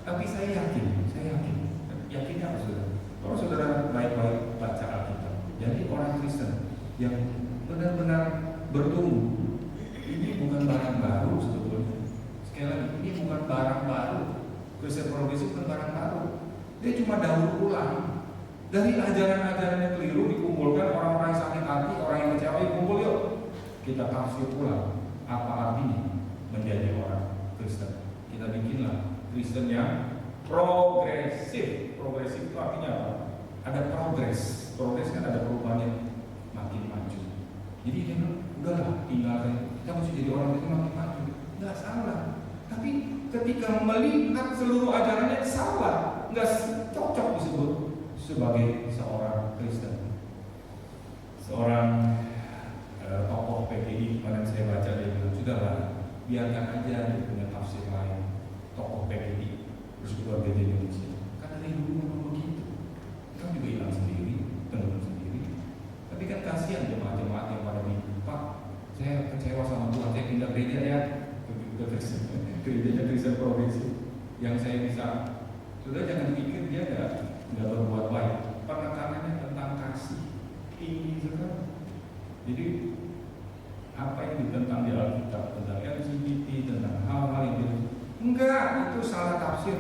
Tapi saya yakinnya apa saudara? Kalau saudara baik-baik baca Alkitab, jadi orang Kristen yang benar-benar bertumbuh, ini bukan barang baru sebetulnya. Sekali lagi, ini bukan barang baru. Kristen progresif bukan barang baru. Dia cuma daur ulang dari ajaran-ajaran yang keliru, dikumpulkan orang-orang yang sakit hati, orang yang kecewa, kumpul yuk kita tafsir ulang apa artinya menjadi orang Kristen. Kita bikinlah Kristen yang progresif. Progresif itu artinya apa? Ada progres. Progres kan ada perubahan yang makin maju. Jadi dia bilang, udahlah tinggalkan. Kita mesti jadi orang itu makin maju. Nggak salah. Tapi ketika melihat seluruh ajarannya salah, nggak cocok disebut sebagai seorang Kristen. Seorang tokoh PGI kemarin saya baca, dia bilang, sudahlah biarkan aja dia punya tafsir lain. Tokoh PGI Persekutuan Gereja Indonesia kan dari dulu memang begitu, kan juga hilang sendiri, tenggelam sendiri. Tapi kan kasihan jemaat-jemaat yang pada bingung, Pak, saya kecewa sama Tuhan, saya pindah gereja ya ke Kristen, gerejanya Kristen progresif. Yang saya bisa, sudah jangan pikir dia nggak berbuat baik. Penekanannya tentang kasih tinggi sekali. Jadi apa yang ditentang di Alkitab tentang LGBT, tentang hal-hal yang enggak, itu salah tafsir,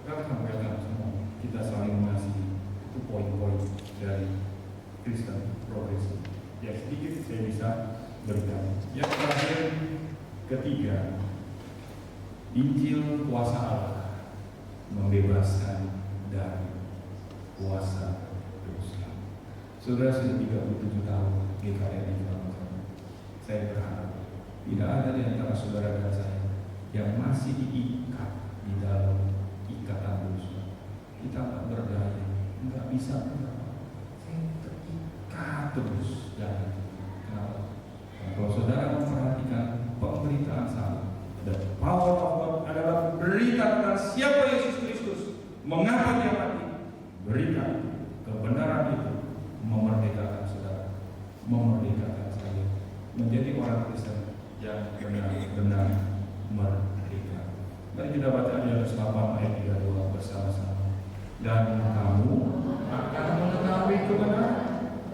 Welcome semua. Kita saling mengasihi. Itu poin-poin dari Kristen progresif. Ya sedikit saya bisa berikan. Yang terakhir, ketiga, Injil kuasa Allah membebaskan dari kuasa dosa. Saudara sudah 37 tahun GKRI sama-sama. Saya berharap tidak ada di antara saudara dan saya yang masih diikat di dalam ikatan dosa. Kita tak berdaya, nggak bisa kenapa. Saya terikat terus. Jangan. Kenapa? Kalau saudara memperhatikan pemberitaan saya, the power of God adalah berita tentang siapa Yesus Kristus, mengapa dia mati. Berita kebenaran itu memerdekakan saudara, memerdekakan saya menjadi orang Kristen yang benar-benar merdeka. Mari kita baca di Yohanes 8 ayat 32 bersama-sama. Dan kamu akan mengetahui kebenaran,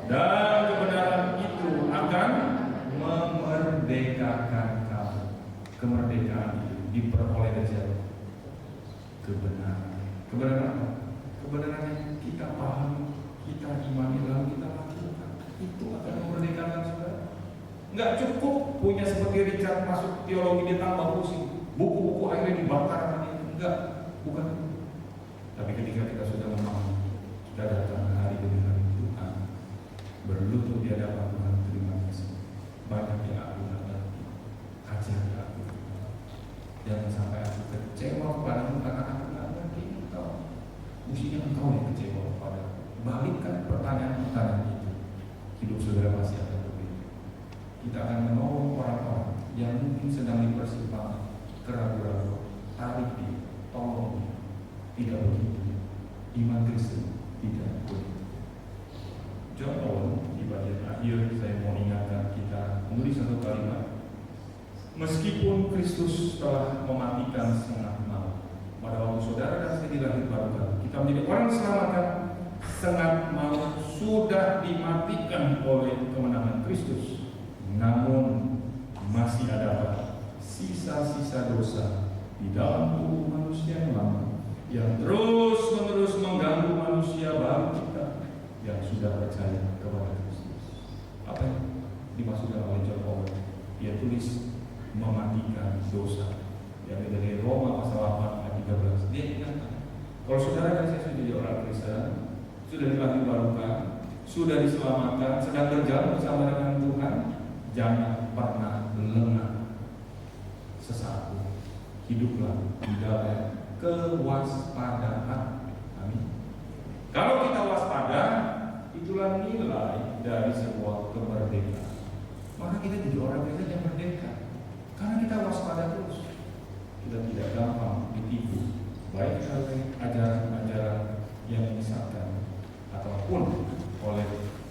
dan kebenaran itu akan memerdekakan kamu. Kemerdekaan itu diperoleh dari siapa? Kebenaran. Kebenaran apa? Kebenaran yang kita pahami, kita imani, lalu kita lakukan. Itu akan memerdekakan saudara. Enggak cukup punya seperti Richard masuk teologi dia tambah pusing. Buku-buku akhirnya dibakar. Enggak, bukan. Tapi ketika kita sudah memahami, kita datang hari demi hari Tuhan, berlutut di hadapan Tuhan, terima kasih. Banyak yang aku ngerti, ajari aku. Jangan sampai aku kecewa kepadamu karena aku nggak ngerti engkau. Mestinya engkau yang kecewa kepada. Balikkan pertanyaan-pertanyaan itu. Hidup saudara masih akan berbeda. Kita akan menolong orang-orang yang mungkin sedang di persimpangan, keraguan, tarik dia, tolong dia. Tidak begitu. Iman Kristen tidak begitu. John Owen di bagian akhir saya mau ingatkan kita menulis satu kalimat. Meskipun Kristus telah mematikan setengah maut, pada waktu saudara dan saya dilahirkan, kita menjadi orang diselamatkan. Setengah maut sudah dimatikan oleh kemenangan Kristus. Namun masih ada sisa-sisa dosa di dalam tubuh manusia yang lama, yang terus-menerus mengganggu manusia baru kita yang sudah percaya kepada Kristus. Apa yang dimaksudkan oleh John Owen? Dia tulis mematikan dosa. Yang dari Roma pasal 8 ayat 13. Dia ingatkan, kalau saudara dan saya sudah jadi orang Kristen, sudah dilahirkan, sudah diselamatkan, sedang berjalan bersama dengan Tuhan, jangan pernah lengah sesaat. Hiduplah di dalam kewaspadaan. Amin. Kalau kita waspada, itulah nilai dari sebuah kemerdekaan. Maka kita jadi orang Kristen yang merdeka. Karena kita waspada terus. Kita tidak gampang ditipu, baik oleh ajaran-ajaran yang menyesatkan ataupun oleh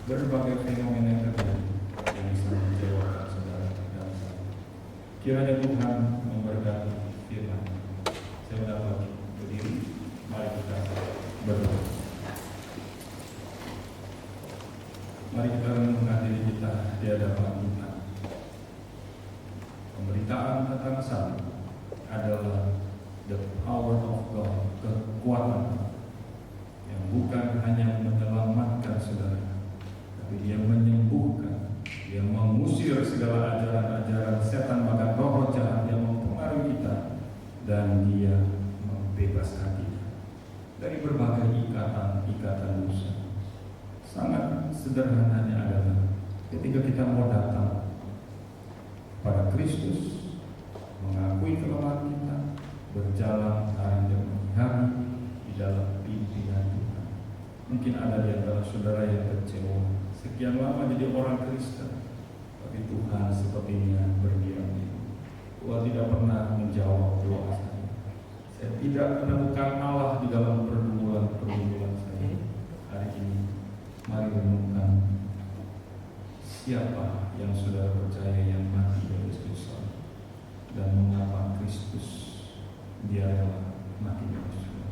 berbagai fenomena yang terjadi yang bisa mengecewakan saudara dan saya. Kiranya Tuhan memberkati firman. Saya dapat berdiri. Mari kita berdoa. Mari kita renungkan diri kita di hadapan Tuhan. Pemberitaan tentang salib adalah the power of God, kekuatan yang bukan hanya menyelamatkan saudara, tapi dia menyembuhkan, dia mengusir segala ajaran-ajaran setan bahkan roh jahat yang mempengaruhi kita, dan dia membebaskan kita dari berbagai ikatan dosa. Sangat sederhananya adalah ketika kita mau datang pada Kristus, mengakui kelemahan kita, berjalan hari demi hari di dalam pimpinan Tuhan. Mungkin ada di antara saudara yang kecewa, sekian lama jadi orang Kristen, tapi Tuhan sepertinya berdiam diri. Tuhan tidak pernah menjawab doa saya. Saya tidak menemukan Allah di dalam pergumulan saya. Hari ini, mari renungkan siapa yang sudah percaya yang mati dari Kristus dan mengapa Kristus dia rela mati dari surga.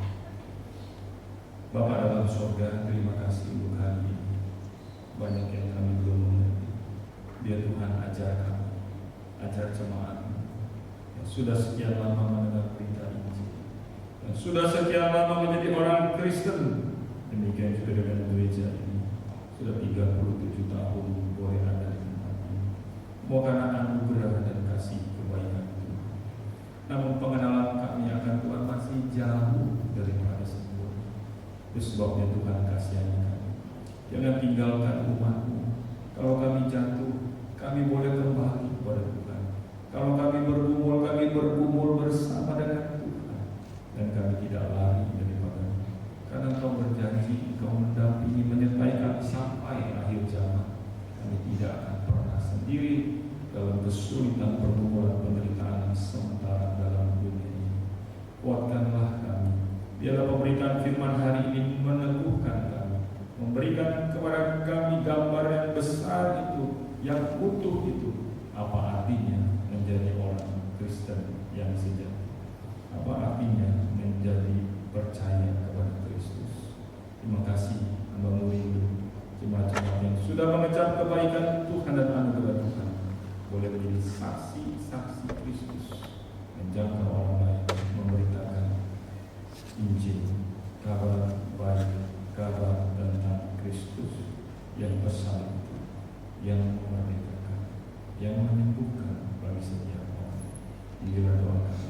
Bapa dalam surga, terima kasih untuk hari ini. Banyak yang kami belum mengerti. Biar Tuhan ajar kami, ajar jemaat yang sudah sekian lama mendengar berita Injil, yang sudah sekian lama menjadi orang Kristen. Demikian juga dengan gereja ini, sudah 37 tahun boleh ada di tempat ini. Mohon anugerah dan kasih kebaikan Tuhan. Namun pengenalan kami akan Tuhan masih jauh daripada sempurna. Itu sebabnya Tuhan kasihani kami. Jangan tinggalkan umat-Mu. Kalau kami jatuh, kami boleh kembali kepada Tuhan. Kalau kami bergumul bersama dengan Tuhan. Dan kami tidak lari daripada-Mu. Karena Engkau berjanji, Engkau mendampingi, menyertai kami sampai akhir zaman. Kami tidak akan pernah sendiri dalam kesulitan, pergumulan, penderitaan sementara dalam dunia ini. Kuatkanlah kami. Biarlah pemberitaan firman hari ini meneguhkan kami, memberikan kepada kami gambar yang besar itu, yang utuh itu. Apa artinya menjadi orang Kristen yang sejati? Apa artinya menjadi percaya kepada Kristus? Terima kasih Hamba-Mu rindu jemaat-jemaat yang sudah mengecap kebaikan Tuhan dan anugerah Tuhan boleh menjadi saksi-saksi Kristus, menjangkau orang lain, memberitakan Injil, kabar baik, kabar tentang Kristus yang besar itu, yang memerdekakan, yang menyembuhkan bagi setiap orang. Inilah doa kami.